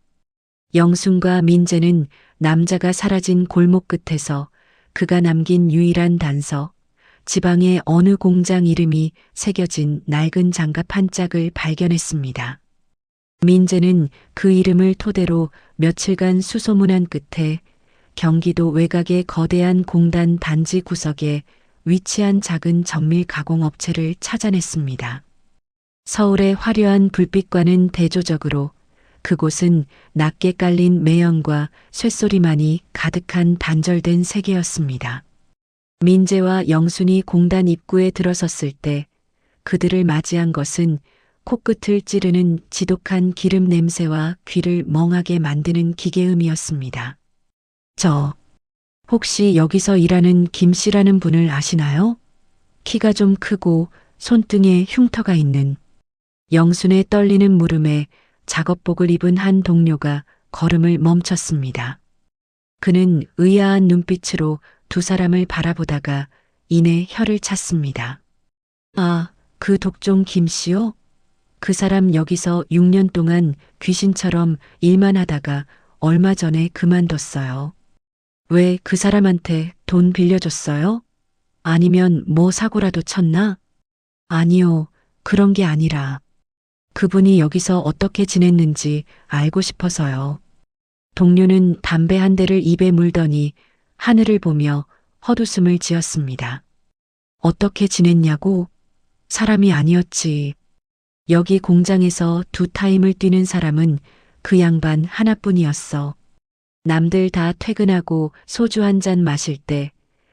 A: 영순과 민재는 남자가 사라진 골목 끝에서 그가 남긴 유일한 단서, 지방의 어느 공장 이름이 새겨진 낡은 장갑 한 짝을 발견했습니다. 민재는 그 이름을 토대로 며칠간 수소문한 끝에 경기도 외곽의 거대한 공단 단지 구석에 위치한 작은 정밀 가공업체를 찾아냈습니다. 서울의 화려한 불빛과는 대조적으로 그곳은 낮게 깔린 매연과 쇳소리만이 가득한 단절된 세계였습니다. 민재와 영순이 공단 입구에 들어섰을 때 그들을 맞이한 것은 코끝을 찌르는 지독한 기름 냄새와 귀를 멍하게 만드는 기계음이었습니다. 혹시 여기서 일하는 김 씨라는 분을 아시나요? 키가 좀 크고 손등에 흉터가 있는. 영순의 떨리는 물음에 작업복을 입은 한 동료가 걸음을 멈췄습니다. 그는 의아한 눈빛으로 두 사람을 바라보다가 이내 혀를 찼습니다. 아, 그 독종 김 씨요? 그 사람 여기서 6년 동안 귀신처럼 일만 하다가 얼마 전에 그만뒀어요. 왜 그 사람한테 돈 빌려줬어요? 아니면 뭐 사고라도 쳤나? 아니요, 그런 게 아니라 그분이 여기서 어떻게 지냈는지 알고 싶어서요. 동료는 담배 한 대를 입에 물더니 하늘을 보며 헛웃음을 지었습니다. 어떻게 지냈냐고? 사람이 아니었지. 여기 공장에서 두 타임을 뛰는 사람은 그 양반 하나뿐이었어. 남들 다 퇴근하고 소주 한 잔 마실 때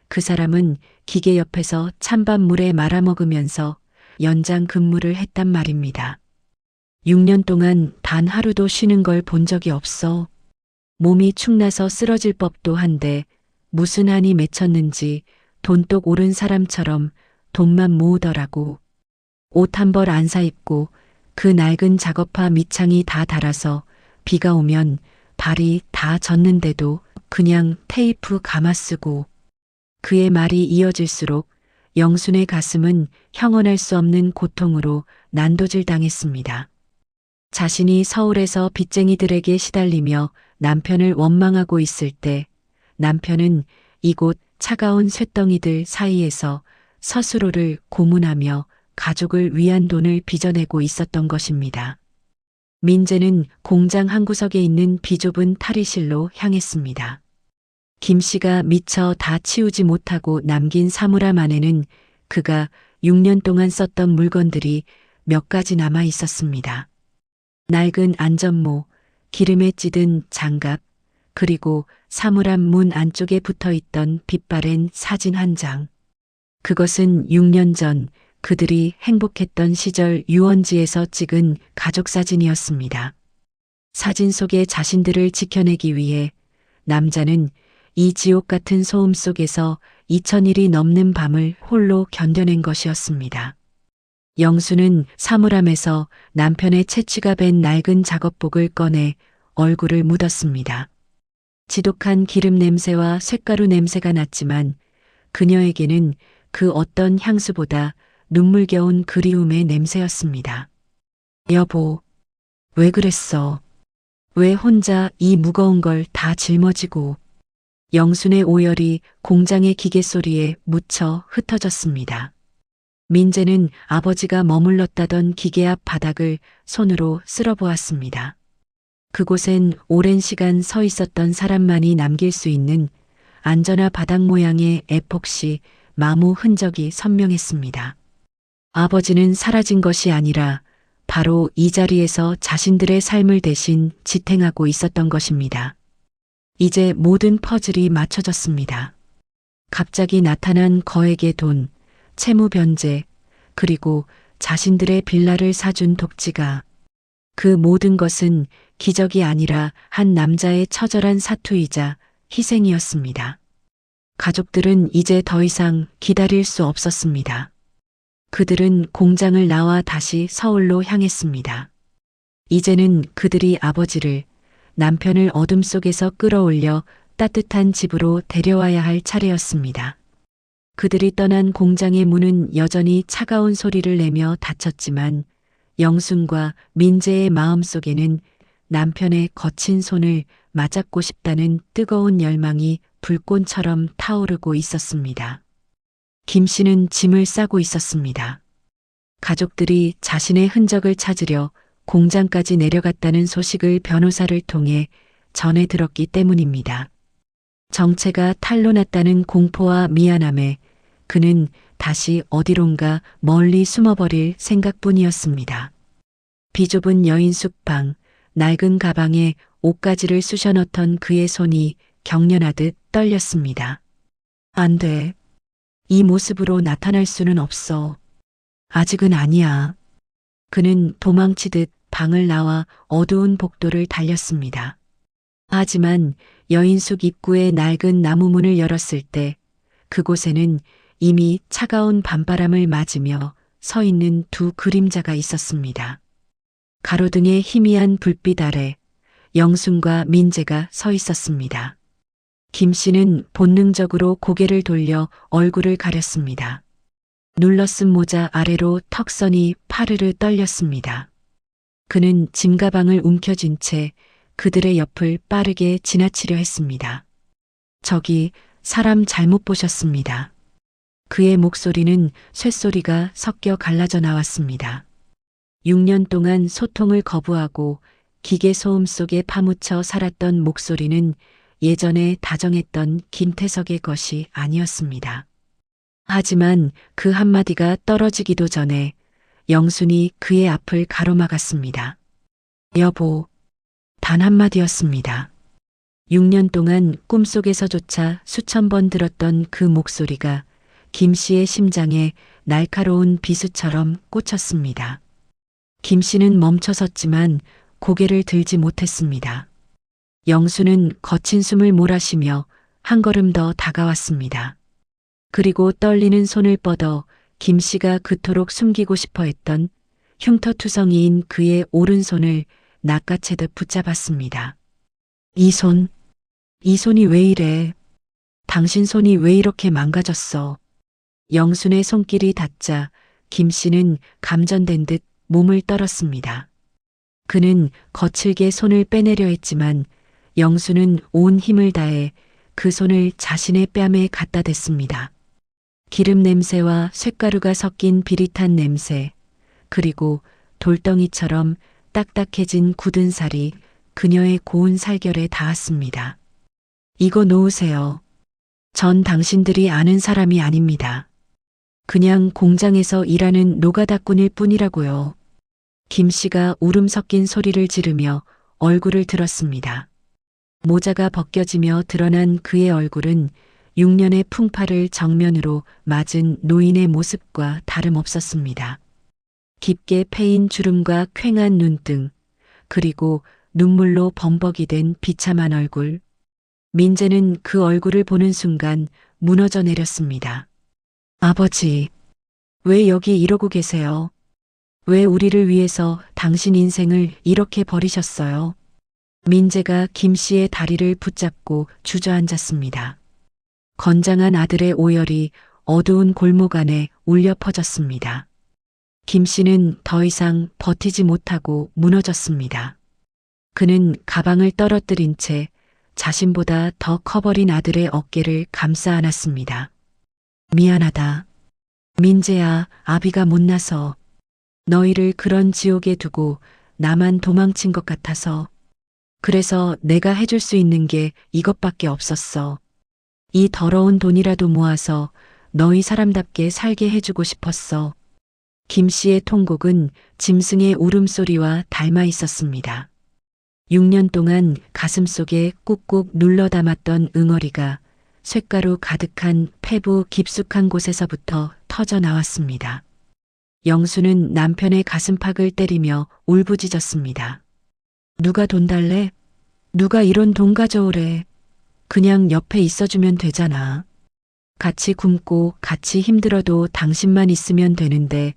A: 그 사람은 기계 옆에서 찬밥 물에 말아먹으면서 연장 근무를 했단 말입니다. 6년 동안 단 하루도 쉬는 걸 본 적이 없어. 몸이 축나서 쓰러질 법도 한데 무슨 한이 맺혔는지 돈독 오른 사람처럼 돈만 모으더라고. 옷 한 벌 안 사입고 그 낡은 작업화 밑창이 다 닳아서 비가 오면 발이 다 젖는데도 그냥 테이프 감아쓰고 그의 말이 이어질수록 영순의 가슴은 형언할 수 없는 고통으로 난도질 당했습니다. 자신이 서울에서 빚쟁이들에게 시달리며 남편을 원망하고 있을 때 남편은 이곳 차가운 쇳덩이들 사이에서 스스로를 고문하며 가족을 위한 돈을 빚어내고 있었던 것입니다. 민재는 공장 한 구석에 있는 비좁은 탈의실로 향했습니다. 김 씨가 미처 다 치우지 못하고 남긴 사물함 안에는 그가 6년 동안 썼던 물건들이 몇 가지 남아 있었습니다. 낡은 안전모, 기름에 찌든 장갑, 그리고 사물함 문 안쪽에 붙어 있던 빛바랜 사진 한 장. 그것은 6년 전 그들이 행복했던 시절 유원지에서 찍은 가족 사진이었습니다. 사진 속의 자신들을 지켜내기 위해 남자는 이 지옥 같은 소음 속에서 2000일이 넘는 밤을 홀로 견뎌낸 것이었습니다. 영수는 사물함에서 남편의 채취가 밴 낡은 작업복을 꺼내 얼굴을 묻었습니다. 지독한 기름 냄새와 쇳가루 냄새가 났지만 그녀에게는 그 어떤 향수보다 눈물겨운 그리움의 냄새였습니다. 여보, 왜 그랬어? 왜 혼자 이 무거운 걸 다 짊어지고? 영순의 오열이 공장의 기계 소리에 묻혀 흩어졌습니다. 민재는 아버지가 머물렀다던 기계 앞 바닥을 손으로 쓸어보았습니다. 그곳엔 오랜 시간 서 있었던 사람만이 남길 수 있는 안전화 바닥 모양의 에폭시 마모 흔적이 선명했습니다. 아버지는 사라진 것이 아니라 바로 이 자리에서 자신들의 삶을 대신 지탱하고 있었던 것입니다. 이제 모든 퍼즐이 맞춰졌습니다. 갑자기 나타난 거액의 돈, 채무 변제, 그리고 자신들의 빌라를 사준 독지가 그 모든 것은 기적이 아니라 한 남자의 처절한 사투이자 희생이었습니다. 가족들은 이제 더 이상 기다릴 수 없었습니다. 그들은 공장을 나와 다시 서울로 향했습니다. 이제는 그들이 아버지를, 남편을 어둠 속에서 끌어올려 따뜻한 집으로 데려와야 할 차례였습니다. 그들이 떠난 공장의 문은 여전히 차가운 소리를 내며 닫혔지만 영순과 민재의 마음속에는 남편의 거친 손을 맞잡고 싶다는 뜨거운 열망이 불꽃처럼 타오르고 있었습니다. 김 씨는 짐을 싸고 있었습니다. 가족들이 자신의 흔적을 찾으려 공장까지 내려갔다는 소식을 변호사를 통해 전해 들었기 때문입니다. 정체가 탄로났다는 공포와 미안함에 그는 다시 어디론가 멀리 숨어버릴 생각뿐이었습니다. 비좁은 여인 숙방, 낡은 가방에 옷가지를 쑤셔 넣던 그의 손이 경련하듯 떨렸습니다. 안 돼. 이 모습으로 나타날 수는 없어. 아직은 아니야. 그는 도망치듯 방을 나와 어두운 복도를 달렸습니다. 하지만 여인숙 입구의 낡은 나무 문을 열었을 때 그곳에는 이미 차가운 밤바람을 맞으며 서 있는 두 그림자가 있었습니다. 가로등의 희미한 불빛 아래 영순과 민재가 서 있었습니다. 김 씨는 본능적으로 고개를 돌려 얼굴을 가렸습니다. 눌러쓴 모자 아래로 턱선이 파르르 떨렸습니다. 그는 짐가방을 움켜쥔 채 그들의 옆을 빠르게 지나치려 했습니다. 저기 사람 잘못 보셨습니다. 그의 목소리는 쇳소리가 섞여 갈라져 나왔습니다. 6년 동안 소통을 거부하고 기계 소음 속에 파묻혀 살았던 목소리는 예전에 다정했던 김태석의 것이 아니었습니다. 하지만 그 한마디가 떨어지기도 전에 영순이 그의 앞을 가로막았습니다. 여보, 단 한마디였습니다. 6년 동안 꿈속에서조차 수천 번 들었던 그 목소리가 김 씨의 심장에 날카로운 비수처럼 꽂혔습니다. 김 씨는 멈춰섰지만 고개를 들지 못했습니다. 영수는 거친 숨을 몰아쉬며 한 걸음 더 다가왔습니다. 그리고 떨리는 손을 뻗어 김 씨가 그토록 숨기고 싶어 했던 흉터투성이인 그의 오른손을 낚아채듯 붙잡았습니다. 이 손이 왜 이래? 당신 손이 왜 이렇게 망가졌어? 영순의 손길이 닿자 김 씨는 감전된 듯 몸을 떨었습니다. 그는 거칠게 손을 빼내려 했지만 영수는 온 힘을 다해 그 손을 자신의 뺨에 갖다 댔습니다. 기름 냄새와 쇳가루가 섞인 비릿한 냄새, 그리고 돌덩이처럼 딱딱해진 굳은 살이 그녀의 고운 살결에 닿았습니다. 이거 놓으세요. 전 당신들이 아는 사람이 아닙니다. 그냥 공장에서 일하는 노가다꾼일 뿐이라고요. 김 씨가 울음 섞인 소리를 지르며 얼굴을 들었습니다. 모자가 벗겨지며 드러난 그의 얼굴은 6년의 풍파를 정면으로 맞은 노인의 모습과 다름없었습니다. 깊게 패인 주름과 퀭한 눈등, 그리고 눈물로 범벅이 된 비참한 얼굴. 민재는 그 얼굴을 보는 순간 무너져 내렸습니다. 아버지, 왜 여기 이러고 계세요? 왜 우리를 위해서 당신 인생을 이렇게 버리셨어요? 민재가 김 씨의 다리를 붙잡고 주저앉았습니다. 건장한 아들의 오열이 어두운 골목 안에 울려 퍼졌습니다. 김 씨는 더 이상 버티지 못하고 무너졌습니다. 그는 가방을 떨어뜨린 채 자신보다 더 커버린 아들의 어깨를 감싸 안았습니다. 미안하다. 민재야, 아비가 못나서 너희를 그런 지옥에 두고 나만 도망친 것 같아서. 그래서 내가 해줄 수 있는 게 이것밖에 없었어. 이 더러운 돈이라도 모아서 너희 사람답게 살게 해주고 싶었어. 김 씨의 통곡은 짐승의 울음소리와 닮아 있었습니다. 6년 동안 가슴속에 꾹꾹 눌러 담았던 응어리가 쇳가루 가득한 폐부 깊숙한 곳에서부터 터져 나왔습니다. 영수는 남편의 가슴팍을 때리며 울부짖었습니다. 누가 돈 달래? 누가 이런 돈 가져오래? 그냥 옆에 있어주면 되잖아. 같이 굶고 같이 힘들어도 당신만 있으면 되는데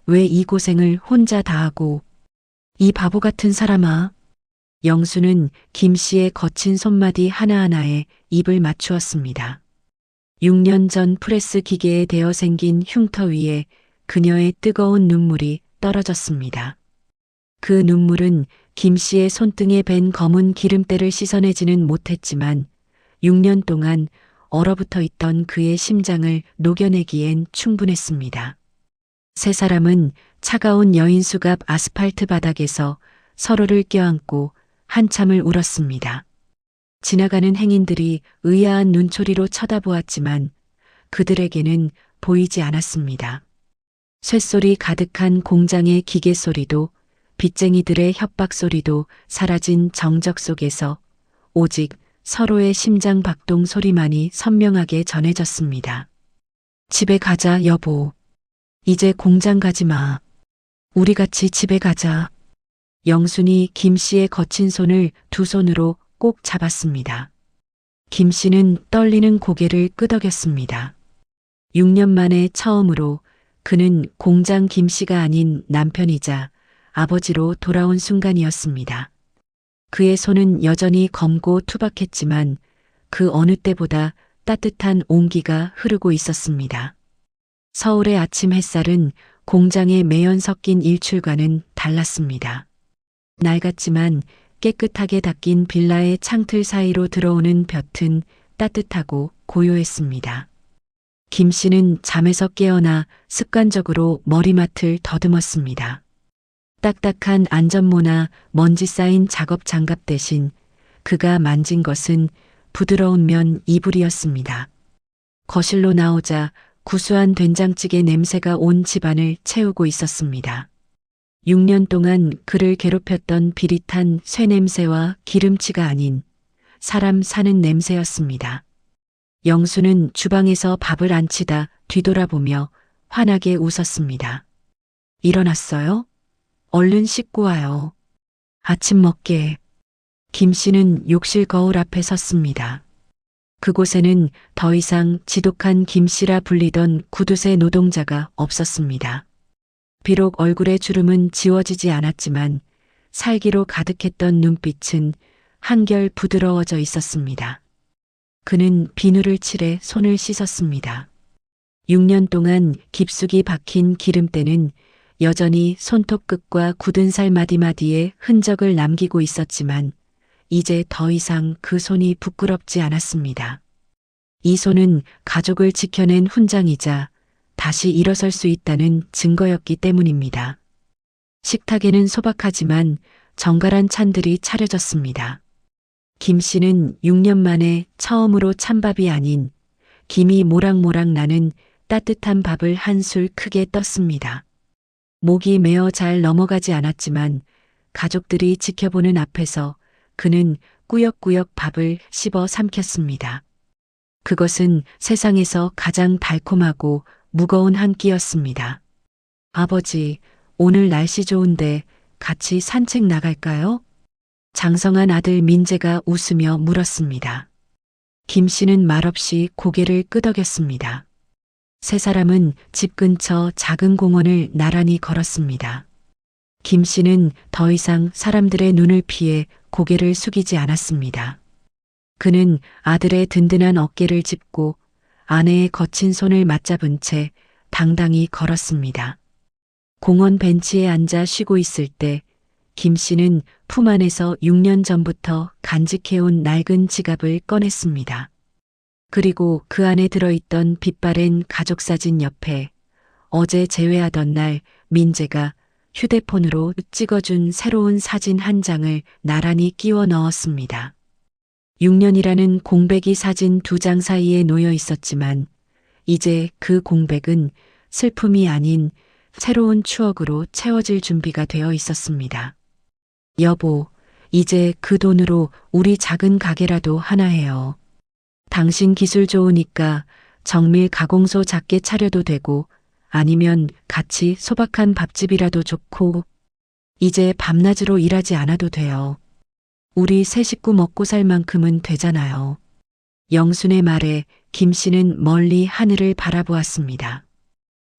A: 왜 이 고생을 혼자 다 하고. 이 바보 같은 사람아. 영수는 김 씨의 거친 손마디 하나하나에 입을 맞추었습니다. 6년 전 프레스 기계에 대어 생긴 흉터 위에 그녀의 뜨거운 눈물이 떨어졌습니다. 그 눈물은 김 씨의 손등에 밴 검은 기름때를 씻어내지는 못했지만 6년 동안 얼어붙어 있던 그의 심장을 녹여내기엔 충분했습니다. 세 사람은 차가운 여인수갑 아스팔트 바닥에서 서로를 껴안고 한참을 울었습니다. 지나가는 행인들이 의아한 눈초리로 쳐다보았지만 그들에게는 보이지 않았습니다. 쇳소리 가득한 공장의 기계 소리도 빚쟁이들의 협박 소리도 사라진 정적 속에서 오직 서로의 심장 박동 소리만이 선명하게 전해졌습니다. 집에 가자, 여보. 이제 공장 가지 마. 우리 같이 집에 가자. 영순이 김 씨의 거친 손을 두 손으로 꼭 잡았습니다. 김 씨는 떨리는 고개를 끄덕였습니다. 6년 만에 처음으로 그는 공장 김 씨가 아닌 남편이자 아버지로 돌아온 순간이었습니다. 그의 손은 여전히 검고 투박했지만 그 어느 때보다 따뜻한 온기가 흐르고 있었습니다. 서울의 아침 햇살은 공장의 매연 섞인 일출과는 달랐습니다. 낡았지만 깨끗하게 닦인 빌라의 창틀 사이로 들어오는 볕은 따뜻하고 고요했습니다. 김 씨는 잠에서 깨어나 습관적으로 머리맡을 더듬었습니다. 딱딱한 안전모나 먼지 쌓인 작업 장갑 대신 그가 만진 것은 부드러운 면 이불이었습니다. 거실로 나오자 구수한 된장찌개 냄새가 온 집안을 채우고 있었습니다. 6년 동안 그를 괴롭혔던 비릿한 쇠냄새와 기름치가 아닌 사람 사는 냄새였습니다. 영수는 주방에서 밥을 안 치다 뒤돌아보며 환하게 웃었습니다. 일어났어요? 얼른 씻고 와요. 아침 먹게. 김 씨는 욕실 거울 앞에 섰습니다. 그곳에는 더 이상 지독한 김 씨라 불리던 구두쇠 노동자가 없었습니다. 비록 얼굴의 주름은 지워지지 않았지만 살기로 가득했던 눈빛은 한결 부드러워져 있었습니다. 그는 비누를 칠해 손을 씻었습니다. 6년 동안 깊숙이 박힌 기름때는 여전히 손톱 끝과 굳은 살 마디마디에 흔적을 남기고 있었지만 이제 더 이상 그 손이 부끄럽지 않았습니다. 이 손은 가족을 지켜낸 훈장이자 다시 일어설 수 있다는 증거였기 때문입니다. 식탁에는 소박하지만 정갈한 찬들이 차려졌습니다. 김 씨는 6년 만에 처음으로 찬밥이 아닌 김이 모락모락 나는 따뜻한 밥을 한 술 크게 떴습니다. 목이 메어 잘 넘어가지 않았지만 가족들이 지켜보는 앞에서 그는 꾸역꾸역 밥을 씹어 삼켰습니다. 그것은 세상에서 가장 달콤하고 무거운 한 끼였습니다. 아버지, 오늘 날씨 좋은데 같이 산책 나갈까요? 장성한 아들 민재가 웃으며 물었습니다. 김 씨는 말없이 고개를 끄덕였습니다. 세 사람은 집 근처 작은 공원을 나란히 걸었습니다. 김 씨는 더 이상 사람들의 눈을 피해 고개를 숙이지 않았습니다. 그는 아들의 든든한 어깨를 짚고 아내의 거친 손을 맞잡은 채 당당히 걸었습니다. 공원 벤치에 앉아 쉬고 있을 때 김 씨는 품 안에서 6년 전부터 간직해온 낡은 지갑을 꺼냈습니다. 그리고 그 안에 들어있던 빛바랜 가족사진 옆에 어제 제외하던 날 민재가 휴대폰으로 찍어준 새로운 사진 한 장을 나란히 끼워 넣었습니다. 6년이라는 공백이 사진 2장 사이에 놓여 있었지만 이제 그 공백은 슬픔이 아닌 새로운 추억으로 채워질 준비가 되어 있었습니다. 여보, 이제 그 돈으로 우리 작은 가게라도 하나 해요. 당신 기술 좋으니까 정밀 가공소 작게 차려도 되고 아니면 같이 소박한 밥집이라도 좋고 이제 밤낮으로 일하지 않아도 돼요. 우리 세 식구 먹고 살 만큼은 되잖아요. 영순의 말에 김 씨는 멀리 하늘을 바라보았습니다.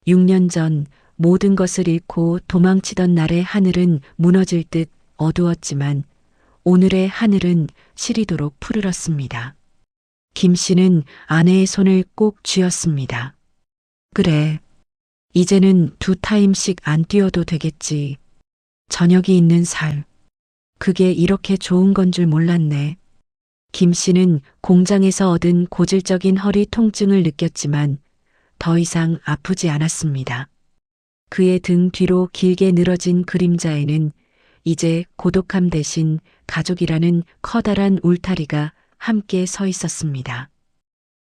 A: 6년 전 모든 것을 잃고 도망치던 날의 하늘은 무너질 듯 어두웠지만 오늘의 하늘은 시리도록 푸르렀습니다. 김 씨는 아내의 손을 꼭 쥐었습니다. 그래, 이제는 2타임씩 안 뛰어도 되겠지. 저녁이 있는 살. 그게 이렇게 좋은 건 줄 몰랐네. 김 씨는 공장에서 얻은 고질적인 허리 통증을 느꼈지만 더 이상 아프지 않았습니다. 그의 등 뒤로 길게 늘어진 그림자에는 이제 고독함 대신 가족이라는 커다란 울타리가 함께 서 있었습니다.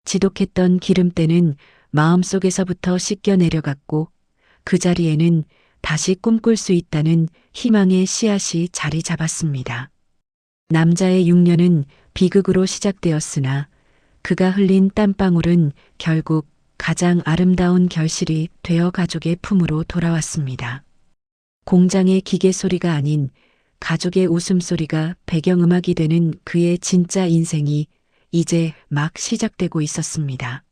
A: 지독했던 기름때는 마음속에서부터 씻겨 내려갔고 그 자리에는 다시 꿈꿀 수 있다는 희망의 씨앗이 자리 잡았습니다. 남자의 6년은 비극으로 시작되었으나 그가 흘린 땀방울은 결국 가장 아름다운 결실이 되어 가족의 품으로 돌아왔습니다. 공장의 기계 소리가 아닌 가족의 웃음소리가 배경음악이 되는 그의 진짜 인생이 이제 막 시작되고 있었습니다.